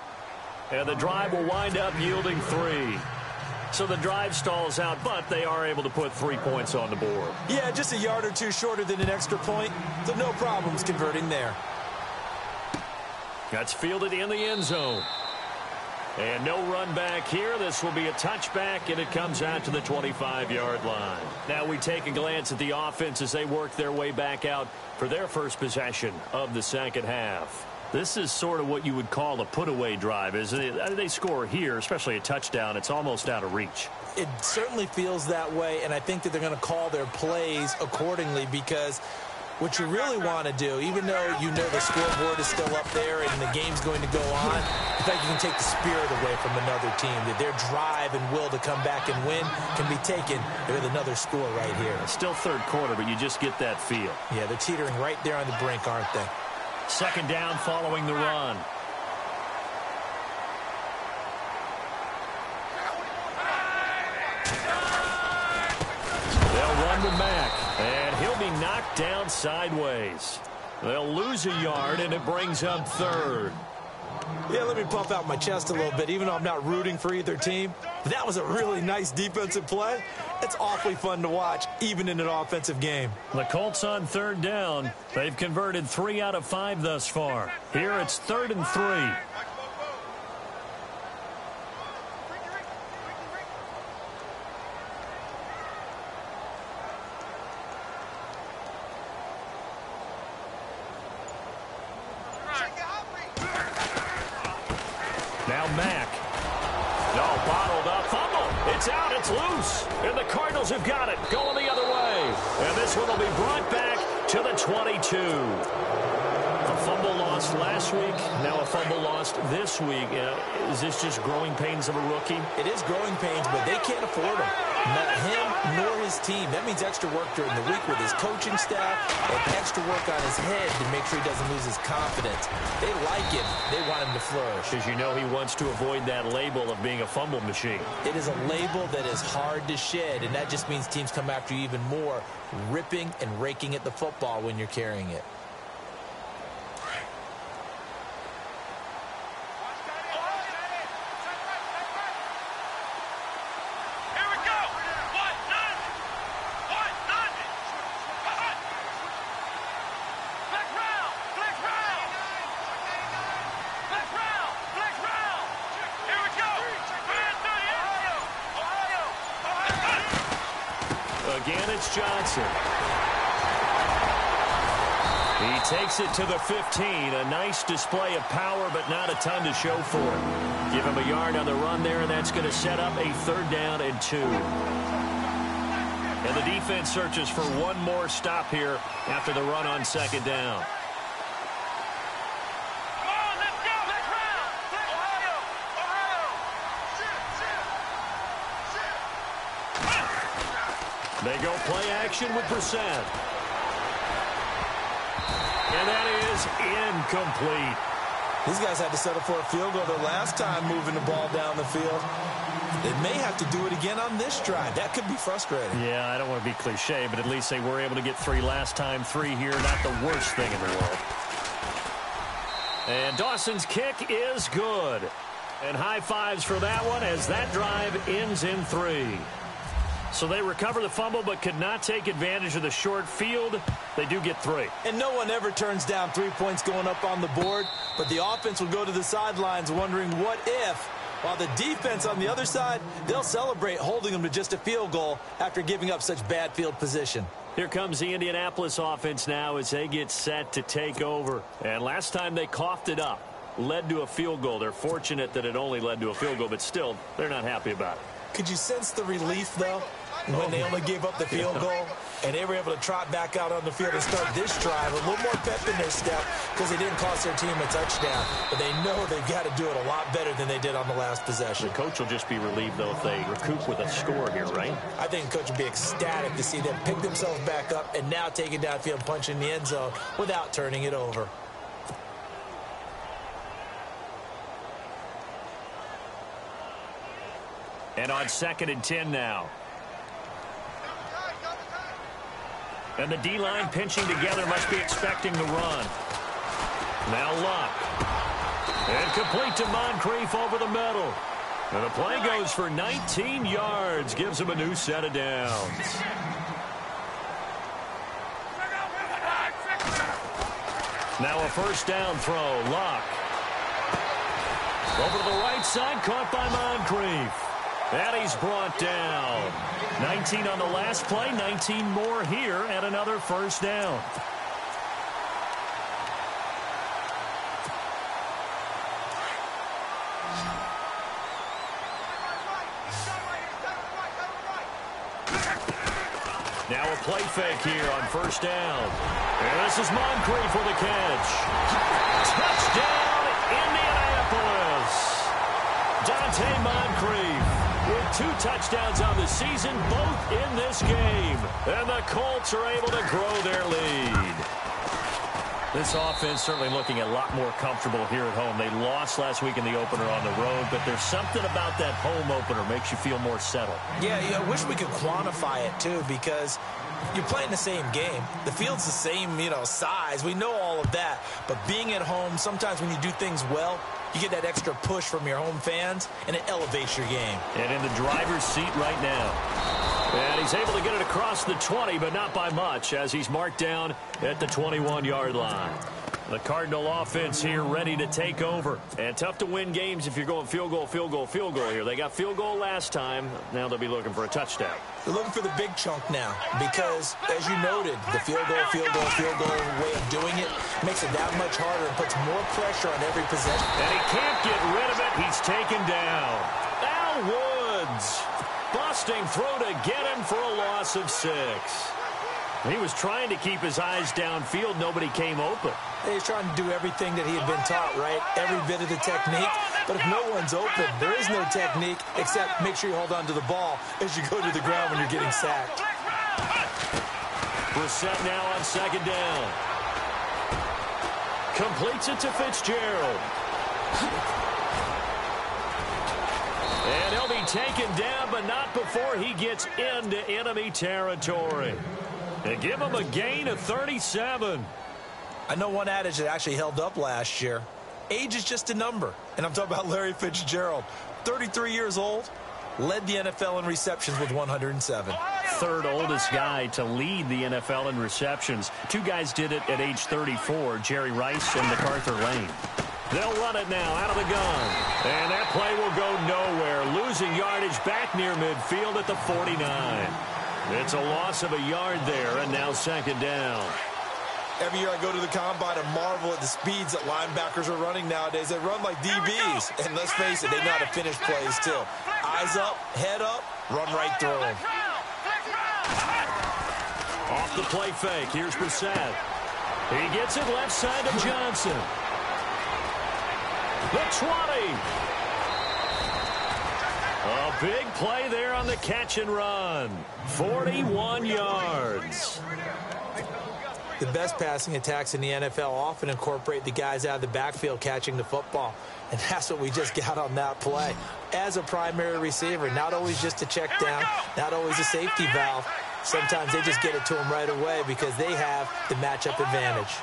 And the drive will wind up yielding 3. So the drive stalls out, but they are able to put 3 points on the board. Yeah, just a yard or two shorter than an extra point, so no problems converting there. That's fielded in the end zone. And no run back here. This will be a touchback, and it comes out to the 25-yard line. Now we take a glance at the offense as they work their way back out for their first possession of the second half. This is sort of what you would call a put-away drive, isn't it? They score here, especially a touchdown. It's almost out of reach. It certainly feels that way, and I think that they're going to call their plays accordingly because what you really want to do, even though you know the scoreboard is still up there and the game's going to go on, I think you can take the spirit away from another team. That their drive and will to come back and win can be taken with another score right here. It's still third quarter, but you just get that feel. Yeah, they're teetering right there on the brink, aren't they? Second down following the run. They'll run to Mack, and he'll be knocked down sideways. They'll lose a yard, and it brings up third. Yeah, let me puff out my chest a little bit, even though I'm not rooting for either team. That was a really nice defensive play. It's awfully fun to watch, even in an offensive game. The Colts on third down. They've converted 3 out of 5 thus far. Here it's 3rd and 3. Now Mack. No, bottled up. Fumble. It's out. It's loose. And the Cardinals have got it. Going the other way. And this one will be brought back to the 22. A fumble lost last week, now a fumble lost this week. Is this just growing pains of a rookie? It is growing pains, but they can't afford them. Not him nor his team. That means extra work during the week with his coaching staff and extra work on his head to make sure he doesn't lose his confidence. They like him. They want him to flourish. Because you know he wants to avoid that label of being a fumble machine. It is a label that is hard to shed, and that just means teams come after you even more, ripping and raking at the football when you're carrying it. Again, it's Johnson. He takes it to the 15. A nice display of power, but not a ton to show for it. Give him a yard on the run there, and that's going to set up a 3rd down and 2. And the defense searches for one more stop here after the run on 2nd down. They go play action with Brissett. And that is incomplete. These guys had to settle for a field goal their last time moving the ball down the field. They may have to do it again on this drive. That could be frustrating. Yeah, I don't want to be cliche, but at least they were able to get 3 last time. 3 here, not the worst thing in the world. And Dawson's kick is good. And high fives for that one as that drive ends in 3. So they recover the fumble but could not take advantage of the short field. They do get 3. And no one ever turns down 3 points going up on the board, but the offense will go to the sidelines wondering what if, while the defense on the other side, they'll celebrate holding them to just a field goal after giving up such bad field position. Here comes the Indianapolis offense now as they get set to take over. And last time they coughed it up, led to a field goal. They're fortunate that it only led to a field goal, but still, they're not happy about it. Could you sense the relief, though, when they only gave up the field goal and they were able to trot back out on the field and start this drive a little more pep in their step because they didn't cost their team a touchdown, but they know they've got to do it a lot better than they did on the last possession. The coach will just be relieved, though, if they recoup with a score here, right? I think the coach will be ecstatic to see them pick themselves back up and now take it downfield and punch in the end zone without turning it over. And on 2nd and 10 now. And the D-line pinching together must be expecting the run. Now Luck. And complete to Moncrief over the middle. And the play goes for 19 yards. Gives him a new set of downs. Now a 1st down throw. Luck. Over to the right side. Caught by Moncrief. And he's brought down. 19 on the last play, 19 more here, and another 1st down. Now a play fake here on 1st down. And this is Moncrief with a catch. Touchdown, Indianapolis. Dante Moncrief with 2 touchdowns on the season, both in this game. And the Colts are able to grow their lead. This offense certainly looking a lot more comfortable here at home. They lost last week in the opener on the road, but there's something about that home opener makes you feel more settled. Yeah, I wish we could quantify it, too, because you're playing the same game. The field's the same, size. We know all of that. But being at home, sometimes when you do things well, you get that extra push from your home fans, and it elevates your game. And in the driver's seat right now. And he's able to get it across the 20, but not by much, as he's marked down at the 21-yard line. The Cardinal offense here ready to take over. And tough to win games if you're going field goal here. They got field goal last time. Now they'll be looking for a touchdown. They're looking for the big chunk now because, as you noted, the field goal way of doing it makes it that much harder and puts more pressure on every possession. And he can't get rid of it. He's taken down. Al Woods busting through to get him for a loss of 6. He was trying to keep his eyes downfield. Nobody came open. He's trying to do everything that he had been taught, right? Every bit of the technique. But if no one's open, there is no technique except make sure you hold on to the ball as you go to the ground when you're getting sacked. Brissett now on second down. Completes it to Fitzgerald. And he'll be taken down, but not before he gets into enemy territory. They give him a gain of 37. I know one adage that actually held up last year. Age is just a number. And I'm talking about Larry Fitzgerald. 33 years old, led the NFL in receptions with 107. Third oldest guy to lead the NFL in receptions. Two guys did it at age 34, Jerry Rice and MacArthur Lane. They'll run it now out of the gun. And that play will go nowhere. Losing yardage back near midfield at the 49. It's a loss of a yard there, and now second down. Every year I go to the combine and marvel at the speeds that linebackers are running nowadays. They run like DBs. And let's face it, they know how to finish plays too. Eyes up, head up, run right through them. Off the play fake. Here's Brissett. He gets it left side to Johnson. The 20. A big play there on the catch and run. 41 yards. The best passing attacks in the NFL often incorporate the guys out of the backfield catching the football. And that's what we just got on that play. As a primary receiver, not always just a check down, not always a safety valve. Sometimes they just get it to them right away because they have the matchup advantage.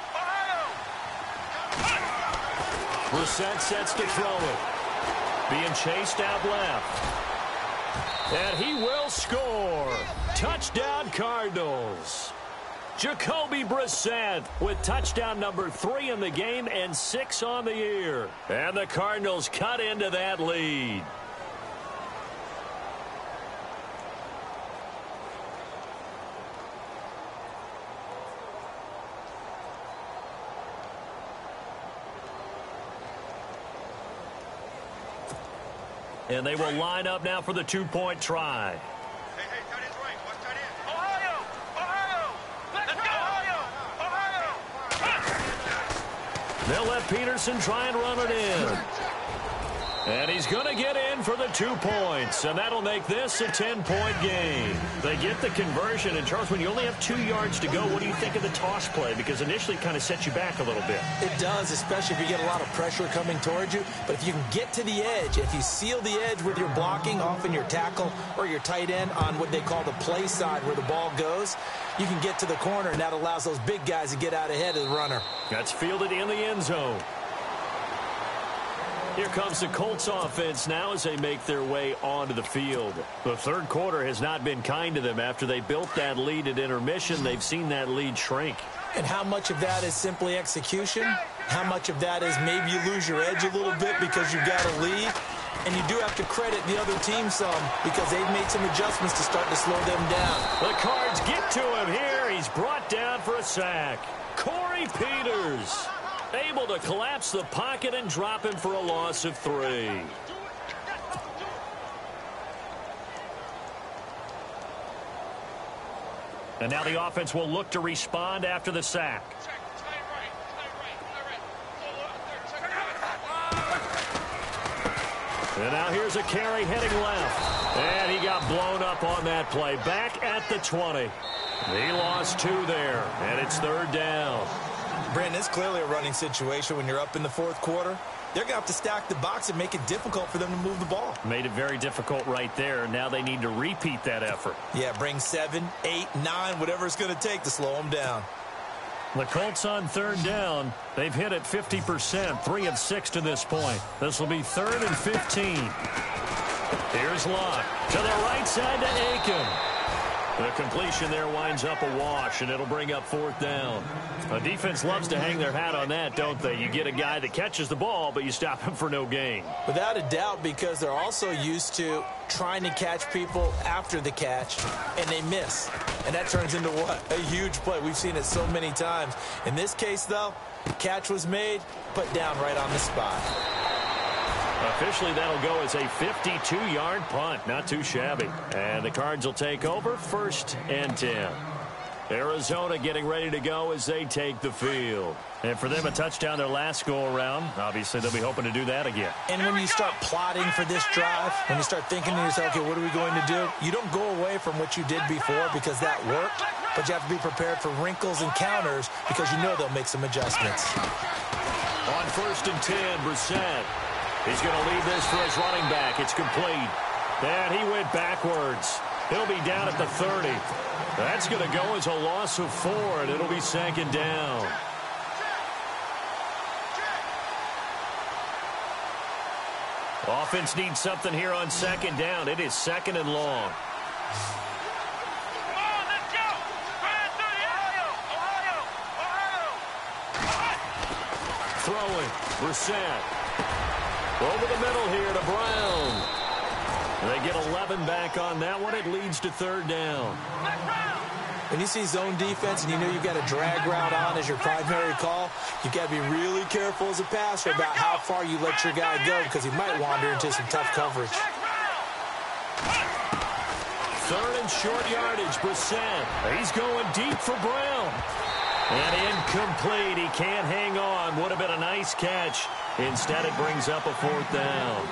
Brissett sets to throw it. Being chased out left. And he will score. Touchdown, Cardinals. Jacoby Brissett with touchdown number 3 in the game and 6 on the year. And the Cardinals cut into that lead. And they will line up now for the two-point try. Hey, tight end's right. Watch tight end. Ohio! Let's go! Ohio! They'll let Peterson try and run it in. And he's going to get in for the 2 points, and that'll make this a 10-point game. They get the conversion, and Charles, when you only have 2 yards to go, what do you think of the toss play? Because initially it kind of sets you back a little bit. It does, especially if you get a lot of pressure coming towards you. But if you can get to the edge, if you seal the edge with your blocking, often your tackle or your tight end on what they call the play side where the ball goes, you can get to the corner, and that allows those big guys to get out ahead of the runner. That's fielded in the end zone. Here comes the Colts offense now as they make their way onto the field. The third quarter has not been kind to them. After they built that lead at intermission, they've seen that lead shrink. And how much of that is simply execution? How much of that is maybe you lose your edge a little bit because you've got a lead? And you do have to credit the other team some because they've made some adjustments to start to slow them down. The Cards get to him here. He's brought down for a sack. Corey Peters able to collapse the pocket and drop him for a loss of 3. And now the offense will look to respond after the sack. And now here's a carry heading left. And he got blown up on that play. Back at the 20. He lost 2 there. And it's third down. Brandon, it's clearly a running situation when you're up in the fourth quarter. They're going to have to stack the box and make it difficult for them to move the ball. Made it very difficult right there. Now they need to repeat that effort. Yeah, bring 7, 8, 9, whatever it's going to take to slow them down. The Colts on third down. They've hit it 50%, 3 of 6 to this point. This will be 3rd and 15. Here's Locke to the right side to Aiken. The completion there winds up a wash, and it'll bring up 4th down. A defense loves to hang their hat on that, don't they? You get a guy that catches the ball, but you stop him for no gain. Without a doubt, because they're also used to trying to catch people after the catch, and they miss. And that turns into what? A huge play. We've seen it so many times. In this case, though, catch was made, put down right on the spot. Officially, that'll go as a 52-yard punt. Not too shabby. And the Cards will take over 1st and 10. Arizona getting ready to go as they take the field. And for them, a touchdown their last go-around. Obviously, they'll be hoping to do that again. And when you start plotting for this drive, when you start thinking to yourself, okay, what are we going to do? You don't go away from what you did before because that worked, but you have to be prepared for wrinkles and counters because you know they'll make some adjustments. On 1st and 10, Brissett. He's going to leave this for his running back. It's complete. And he went backwards. He'll be down at the 30. That's going to go as a loss of 4, and it'll be 2nd down. Offense needs something here on 2nd down. It is 2nd and long. Come on, let's go. Ohio. Throwing. Brissett. Over the middle here to Brown. They get 11 back on that one. It leads to 3rd down. When you see zone defense and you know you've got a drag route on as your primary call, you've got to be really careful as a passer about how far you let your guy go because he might wander into some tough coverage. 3rd and short yardage, Brissett. He's going deep for Brown. And incomplete. He can't hang on. Would have been a nice catch. Instead, it brings up a 4th down.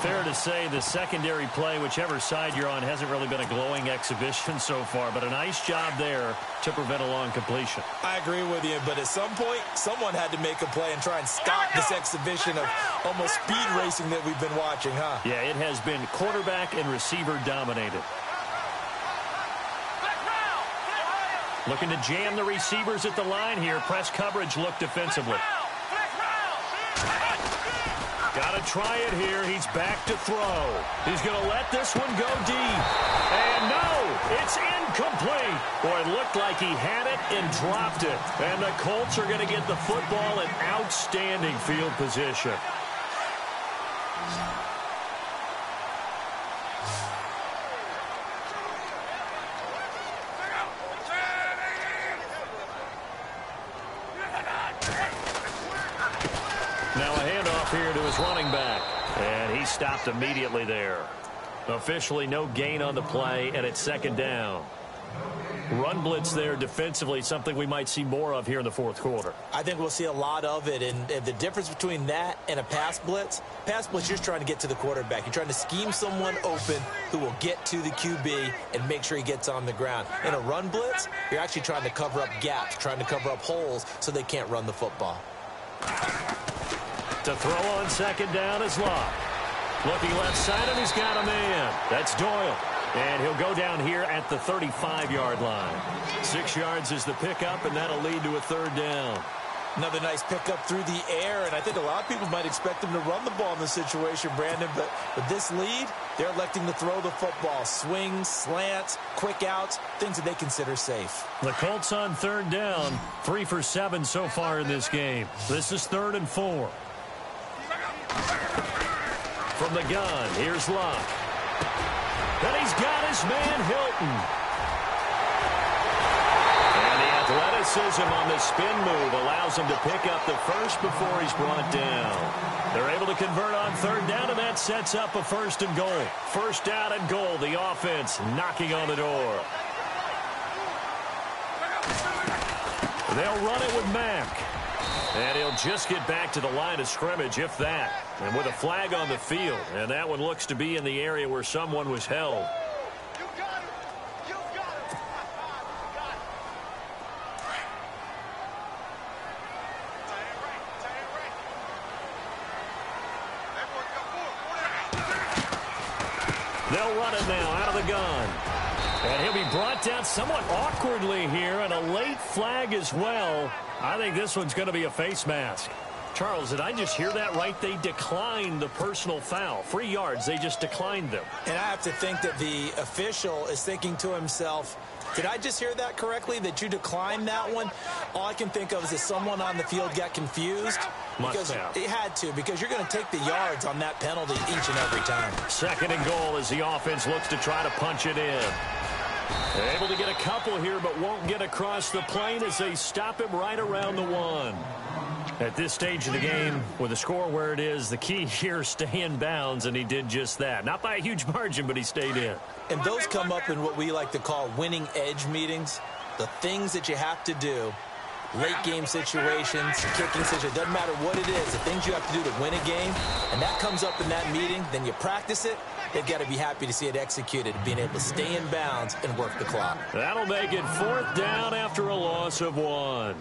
Fair to say the secondary play, whichever side you're on, hasn't really been a glowing exhibition so far, but a nice job there to prevent a long completion. I agree with you, but at some point, someone had to make a play and try and stop this exhibition of almost speed racing that we've been watching, huh? Yeah, it has been quarterback and receiver dominated. Looking to jam the receivers at the line here. Press coverage look defensively. Got to try it here. He's back to throw. He's going to let this one go deep. And no, it's incomplete. Boy, it looked like he had it and dropped it. And the Colts are going to get the football in outstanding field position. Now a handoff here to his running back. And he stopped immediately there. Officially no gain on the play, and it's 2nd down. Run blitz there defensively, something we might see more of here in the 4th quarter. I think we'll see a lot of it, and the difference between that and a pass blitz, you're just trying to get to the quarterback. You're trying to scheme someone open who will get to the QB and make sure he gets on the ground. In a run blitz, you're actually trying to cover up gaps, trying to cover up holes so they can't run the football. To throw on 2nd down is Locke. Looking left side, and he's got a man. That's Doyle. And he'll go down here at the 35-yard line. 6 yards is the pickup, and that'll lead to a 3rd down. Another nice pickup through the air, and I think a lot of people might expect him to run the ball in this situation, Brandon, but with this lead, they're electing to throw the football. Swings, slants, quick outs, things that they consider safe. The Colts on 3rd down, 3 for 7 so far in this game. This is 3rd and 4. From the gun, here's Locke. And he's got his man, Hilton. And the athleticism on the spin move allows him to pick up the first before he's brought down. They're able to convert on 3rd down, and that sets up a 1st and goal. 1st down and goal, the offense knocking on the door. They'll run it with Mack. And he'll just get back to the line of scrimmage, if that. And with a flag on the field. And that one looks to be in the area where someone was held. You got it. You got it. They'll run it now out of the gun. And he'll be brought down somewhat awkwardly here. And a late flag as well. I think this one's going to be a face mask. Charles, did I just hear that right? They declined the personal foul. 3 yards, they just declined them. And I have to think that the official is thinking to himself, did I just hear that correctly, that you declined that one? All I can think of is that someone on the field got confused. Must have. It had to, because you're going to take the yards on that penalty each and every time. 2nd and goal as the offense looks to try to punch it in. Able to get a couple here, but won't get across the plane as they stop him right around the 1. At this stage of the game, with the score where it is, the key here, stay in bounds, and he did just that. Not by a huge margin, but he stayed in. And those come up in what we like to call winning edge meetings. The things that you have to do, late game situations, kicking situations, doesn't matter what it is, the things you have to do to win a game, and that comes up in that meeting, then you practice it. They've got to be happy to see it executed, being able to stay in bounds and work the clock. That'll make it 4th down after a loss of 1.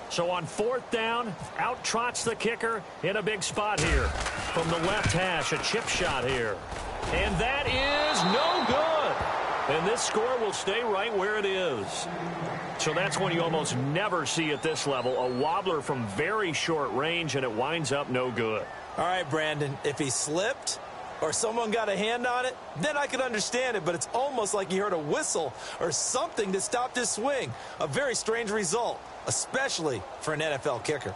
So on 4th down, out trots the kicker in a big spot here. From the left hash, a chip shot here. And that is no good. And this score will stay right where it is. So that's when you almost never see at this level a wobbler from very short range, and it winds up no good. All right, Brandon, if he slipped or someone got a hand on it, then I could understand it, but it's almost like he heard a whistle or something that stopped his swing. A very strange result, especially for an NFL kicker.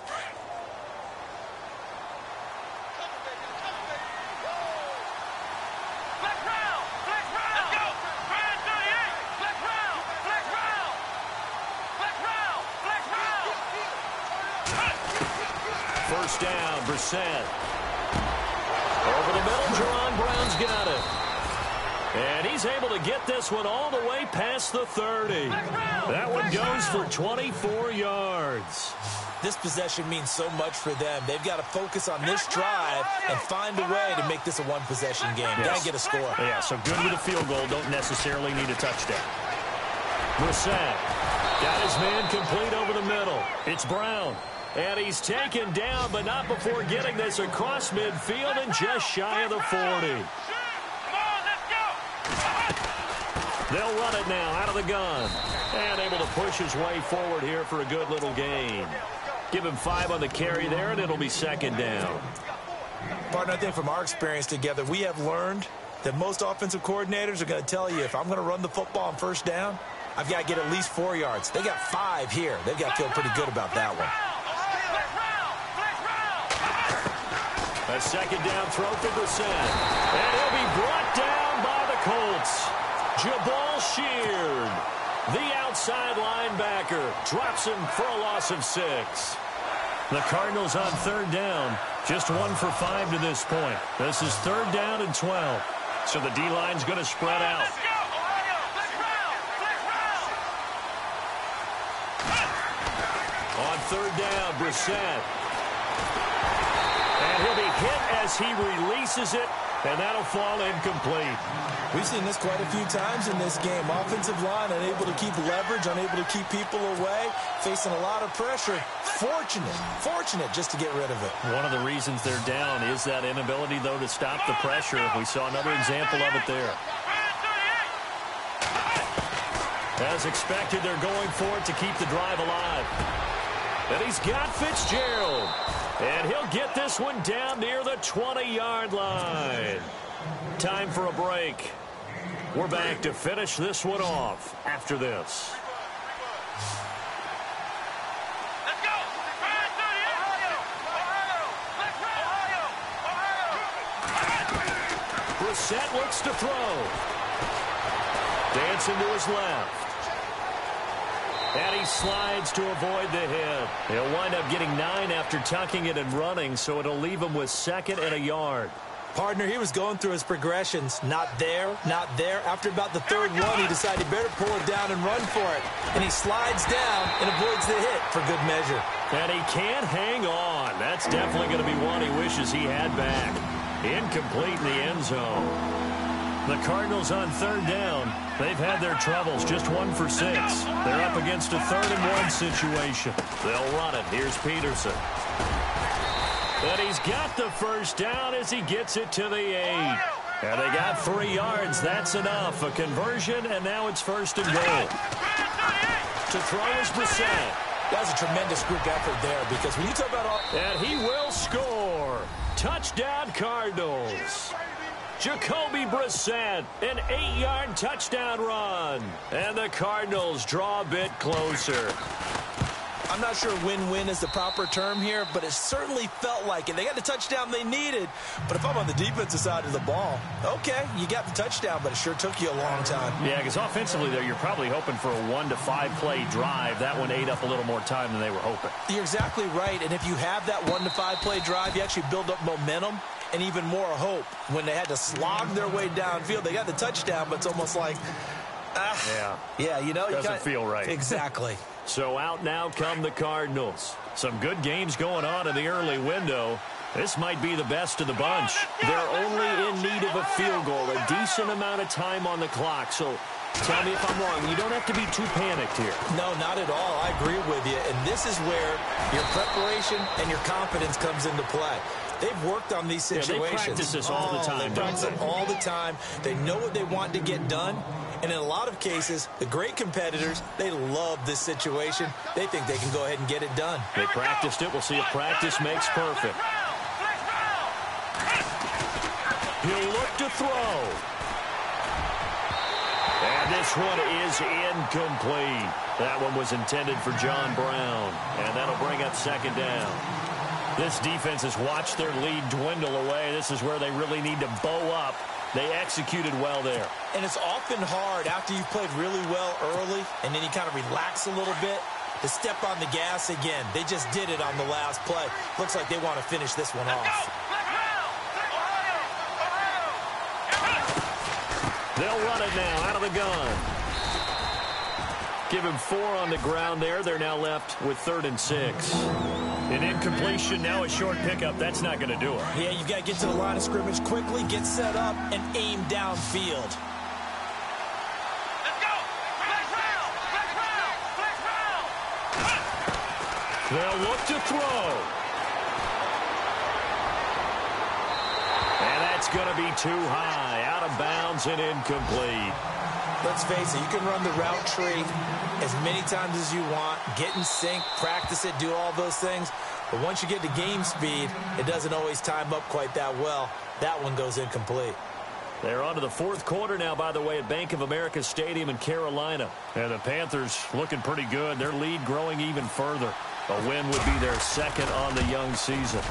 First down, Brissett. Over the middle, Jerron Brown's got it. And he's able to get this one all the way past the 30. That one goes for 24 yards. This possession means so much for them. They've got to focus on this drive and find a way to make this a one-possession game. Yes. Got to get a score. Yeah, so good with a field goal. Don't necessarily need a touchdown. Brissett got his man complete over the middle. It's Brown. And he's taken down, but not before getting this across midfield and just shy of the 40. They'll run it now out of the gun. And able to push his way forward here for a good little gain. Give him 5 on the carry there, and it'll be 2nd down. Partner, I think from our experience together, we have learned that most offensive coordinators are going to tell you, if I'm going to run the football on 1st down, I've got to get at least 4 yards. They got 5 here. They've got to feel pretty good about that one. A 2nd down throw for Brissett. And he'll be brought down by the Colts. Jabal Sheard, the outside linebacker, drops him for a loss of 6. The Cardinals on 3rd down, just 1 for 5 to this point. This is 3rd down and 12. So the D-line's going to spread out. On 3rd down, Brissett. And he'll be hit as he releases it, and that'll fall incomplete. We've seen this quite a few times in this game. Offensive line unable to keep leverage, unable to keep people away, facing a lot of pressure. Fortunate just to get rid of it. One of the reasons they're down is that inability, though, to stop the pressure. We saw another example of it there. As expected, they're going for it to keep the drive alive. And he's got Fitzgerald. And he'll get this one down near the 20-yard line. Time for a break. We're back to finish this one off after this. Let's go. Brissett looks to throw. Dancing to his left. And he slides to avoid the hit. He'll wind up getting 9 after tucking it and running, so it'll leave him with 2nd and a yard. Partner, he was going through his progressions. Not there, not there. After about the 3rd one, he decided he better pull it down and run for it. And he slides down and avoids the hit for good measure. And he can't hang on. That's definitely going to be one he wishes he had back. Incomplete in the end zone. The Cardinals on 3rd down. They've had their troubles, just 1 for 6. They're up against a 3rd and 1 situation. They'll run it. Here's Peterson. And he's got the 1st down as he gets it to the 8. And they got 3 yards. That's enough. A conversion, and now it's 1st and goal. To throw is Brissett. That was a tremendous group effort there, because when you talk about all... And he will score. Touchdown, Cardinals. Jacoby Brissett, an 8-yard touchdown run. And the Cardinals draw a bit closer. I'm not sure win-win is the proper term here, but it certainly felt like it. They got the touchdown they needed, but if I'm on the defensive side of the ball, okay, you got the touchdown, but it sure took you a long time. Yeah, because offensively, though, you're probably hoping for a 1 to 5 play drive. That one ate up a little more time than they were hoping. You're exactly right, and if you have that 1 to 5 play drive, you actually build up momentum and even more hope. When they had to slog their way downfield, they got the touchdown, but it's almost like, yeah, you know, doesn't feel right. Exactly. So out now come the Cardinals. Some good games going on in the early window. This might be the best of the bunch. They're only in need of a field goal, a decent amount of time on the clock. So tell me if I'm wrong. You don't have to be too panicked here. No, not at all. I agree with you. And this is where your preparation and your confidence comes into play. They've worked on these situations. Yeah, they practice this all the time. They practice it all the time. They know what they want to get done. And in a lot of cases, the great competitors, they love this situation. They think they can go ahead and get it done. They practiced it. We'll see if practice makes perfect. He'll look to throw. And this one is incomplete. That one was intended for John Brown. And that'll bring up second down. This defense has watched their lead dwindle away. This is where they really need to bow up. They executed well there. And it's often hard after you've played really well early and then you kind of relax a little bit to step on the gas again. They just did it on the last play. Looks like they want to finish this one off. They'll run it now out of the gun. Give him 4 on the ground there. They're now left with 3rd and 6. An incompletion, now a short pickup. That's not going to do it. Yeah, you've got to get to the line of scrimmage quickly, get set up, and aim downfield. Let's go! Flex round! Flex round! Flex round! They'll look to throw. And that's going to be too high. Out of bounds and incomplete. Let's face it, you can run the route tree as many times as you want, get in sync, practice it, do all those things. But once you get to game speed, it doesn't always time up quite that well. That one goes incomplete. They're on to the 4th quarter now, by the way, at Bank of America Stadium in Carolina. And the Panthers looking pretty good. Their lead growing even further. A win would be their 2nd on the young season.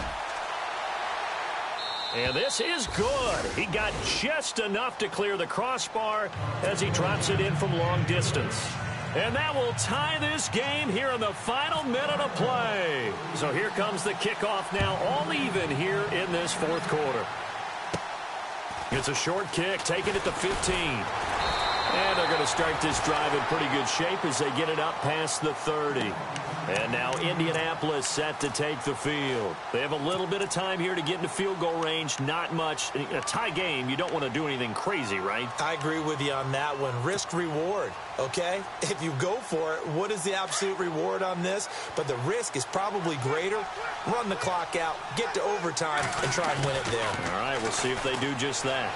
And this is good. He got just enough to clear the crossbar as he drops it in from long distance. And that will tie this game here in the final minute of play. So here comes the kickoff now, all even here in this 4th quarter. It's a short kick, taking it to 15. And they're going to start this drive in pretty good shape as they get it up past the 30. And now Indianapolis set to take the field. They have a little bit of time here to get into field goal range. Not much. In a tie game, you don't want to do anything crazy, right? I agree with you on that one. Risk reward, okay? If you go for it, what is the absolute reward on this? But the risk is probably greater. Run the clock out, get to overtime, and try and win it there. All right, we'll see if they do just that.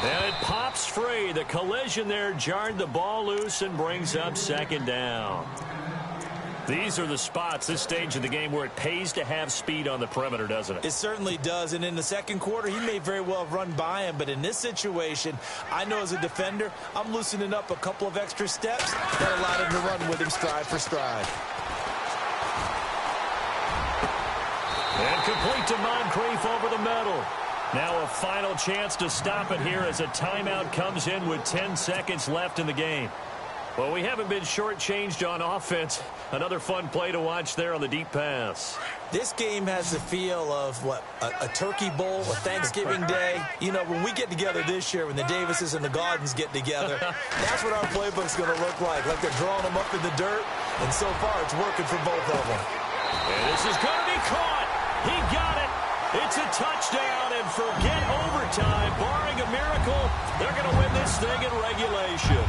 And it pops free. The collision there jarred the ball loose and brings up second down. These are the spots, this stage of the game, where it pays to have speed on the perimeter, doesn't it? It certainly does. And in the second quarter, he may very well run by him. But in this situation, I know as a defender, I'm loosening up a couple of extra steps that allowed him to run with him stride for stride. And complete to Moncrief over the middle. Now a final chance to stop it here as a timeout comes in with 10 seconds left in the game. Well, we haven't been shortchanged on offense. Another fun play to watch there on the deep pass. This game has the feel of, what, a turkey bowl, a Thanksgiving day. You know, when we get together this year, when the Davises and the Gaudens get together, that's what our playbook's going to look like. Like they're drawing them up in the dirt, and so far it's working for both of them. And this is going to be caught. He got it. It's a touchdown, and forget overtime. Barring a miracle, they're going to win this thing in regulation.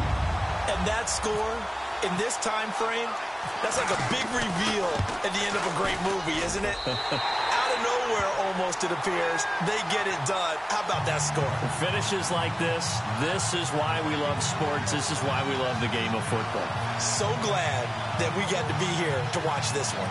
And that score, in this time frame, that's like a big reveal at the end of a great movie, isn't it? Out of nowhere, almost, it appears, they get it done. How about that score? Finishes like this is why we love sports. This is why we love the game of football. So glad that we got to be here to watch this one.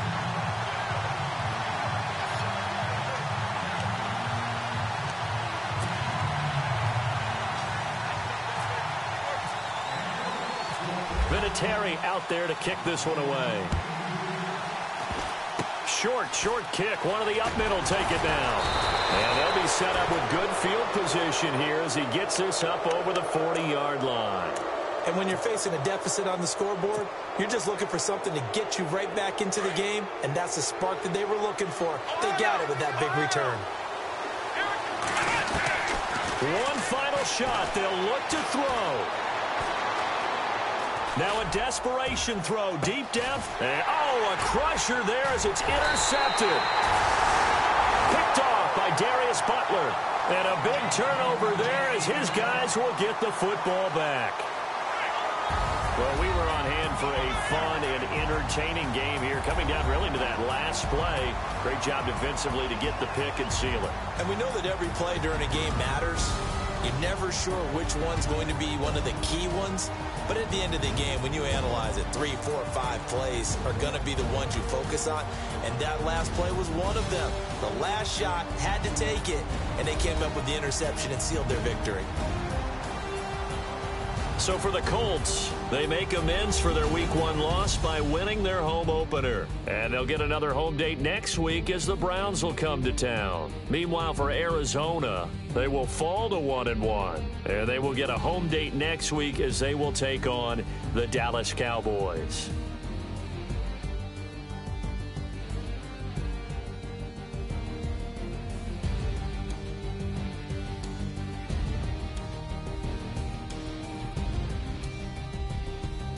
Vinatieri out there to kick this one away. Short kick. One of the up middle take it down. And they'll be set up with good field position here as he gets this up over the 40-yard line. And when you're facing a deficit on the scoreboard, you're just looking for something to get you right back into the game, and that's the spark that they were looking for. They got it with that big return. One final shot. They'll look to throw. Now a desperation throw, deep depth. And, a crusher there as it's intercepted. Picked off by Darius Butler. And a big turnover there as his guys will get the football back. Well, we were on hand for a fun and entertaining game here, coming down really to that last play. Great job defensively to get the pick and seal it. And we know that every play during a game matters. You're never sure which one's going to be one of the key ones. But at the end of the game, when you analyze it, 3, 4, 5 plays are going to be the ones you focus on. And that last play was one of them. The last shot had to take it, and they came up with the interception and sealed their victory. So for the Colts, they make amends for their Week 1 loss by winning their home opener. And they'll get another home date next week as the Browns will come to town. Meanwhile, for Arizona, they will fall to 1-1. And they will get a home date next week as they will take on the Dallas Cowboys.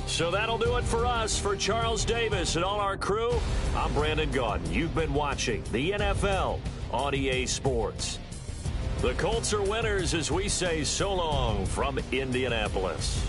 So that'll do it for us. For Charles Davis and all our crew, I'm Brandon Gaudin. You've been watching the NFL on EA Sports. The Colts are winners as we say so long from Indianapolis.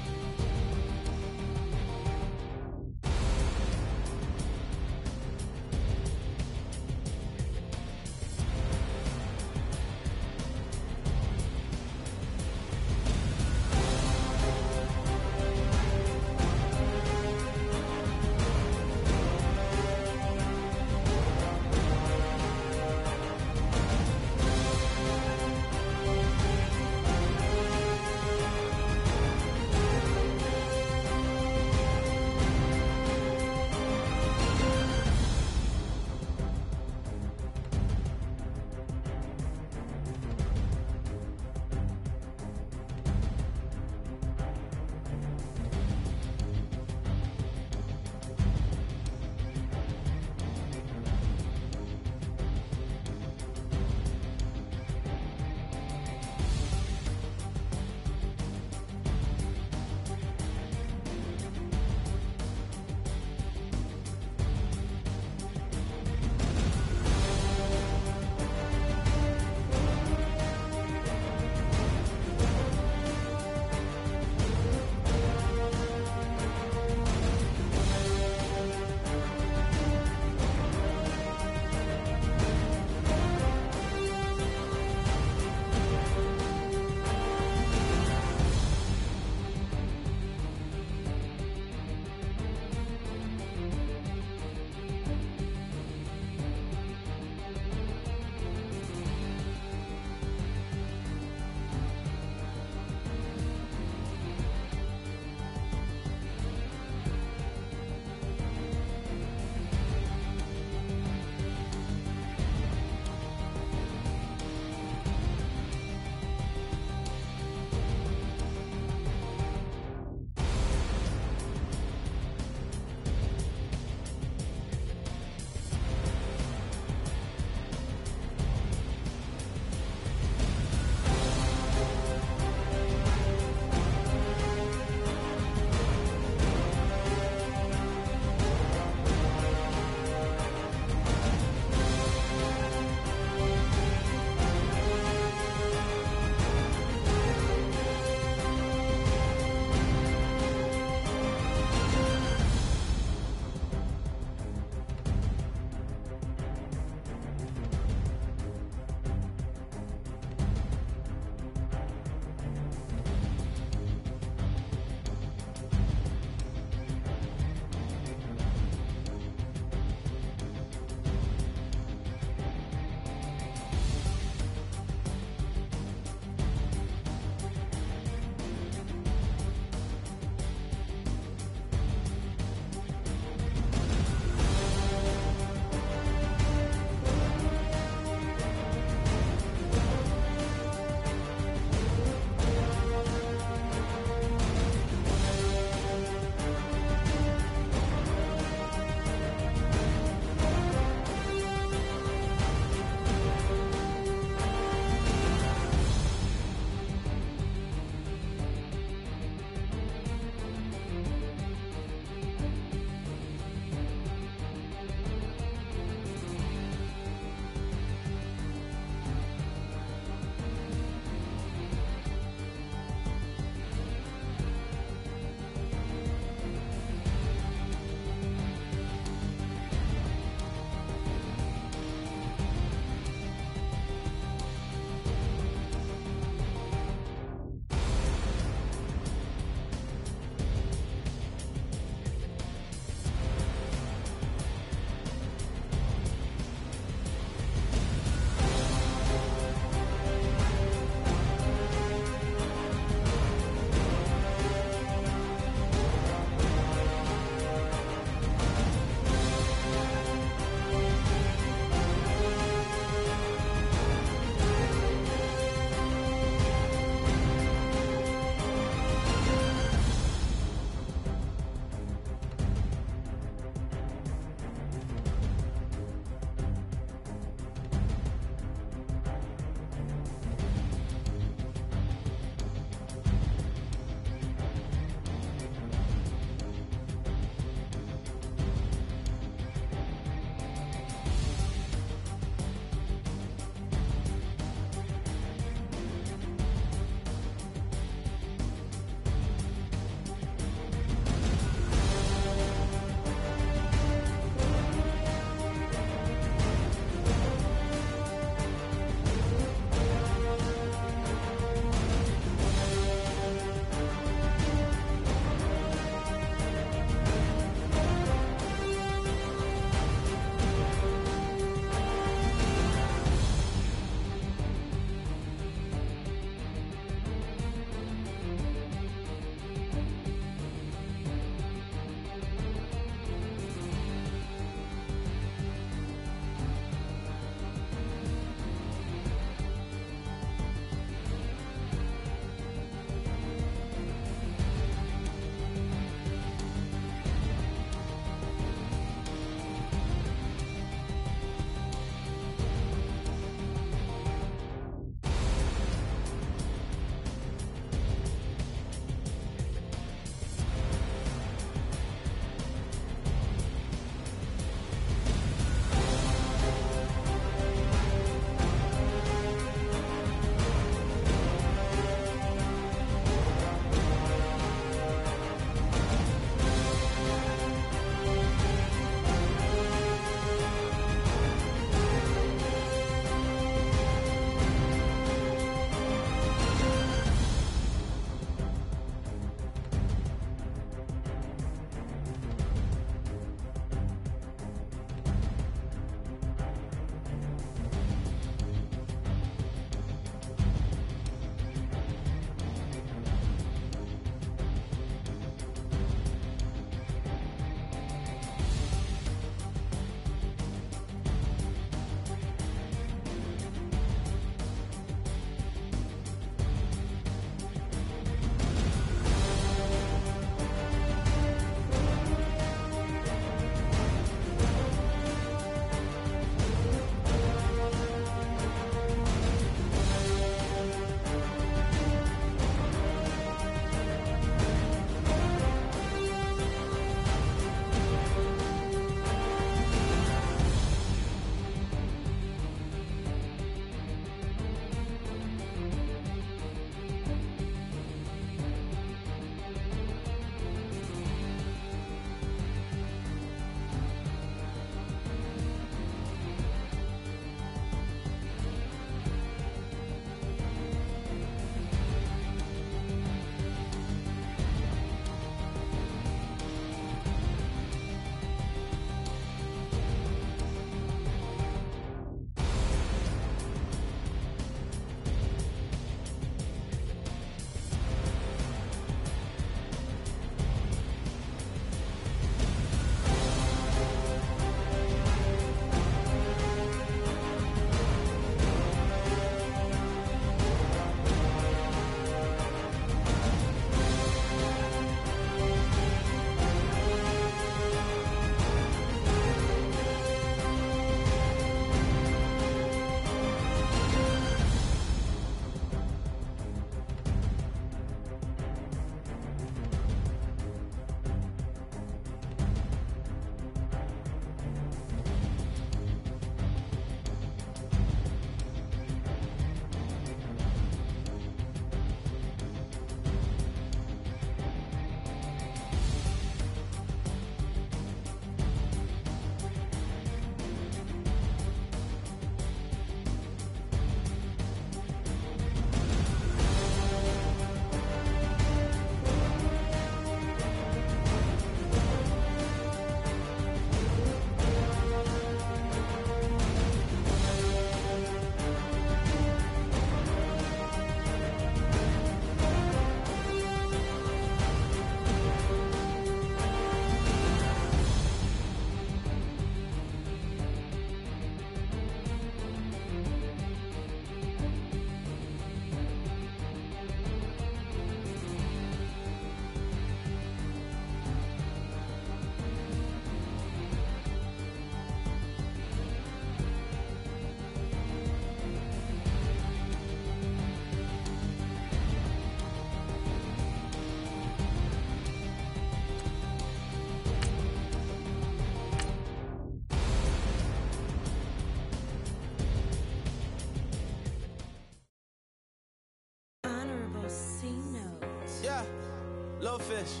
Little fish.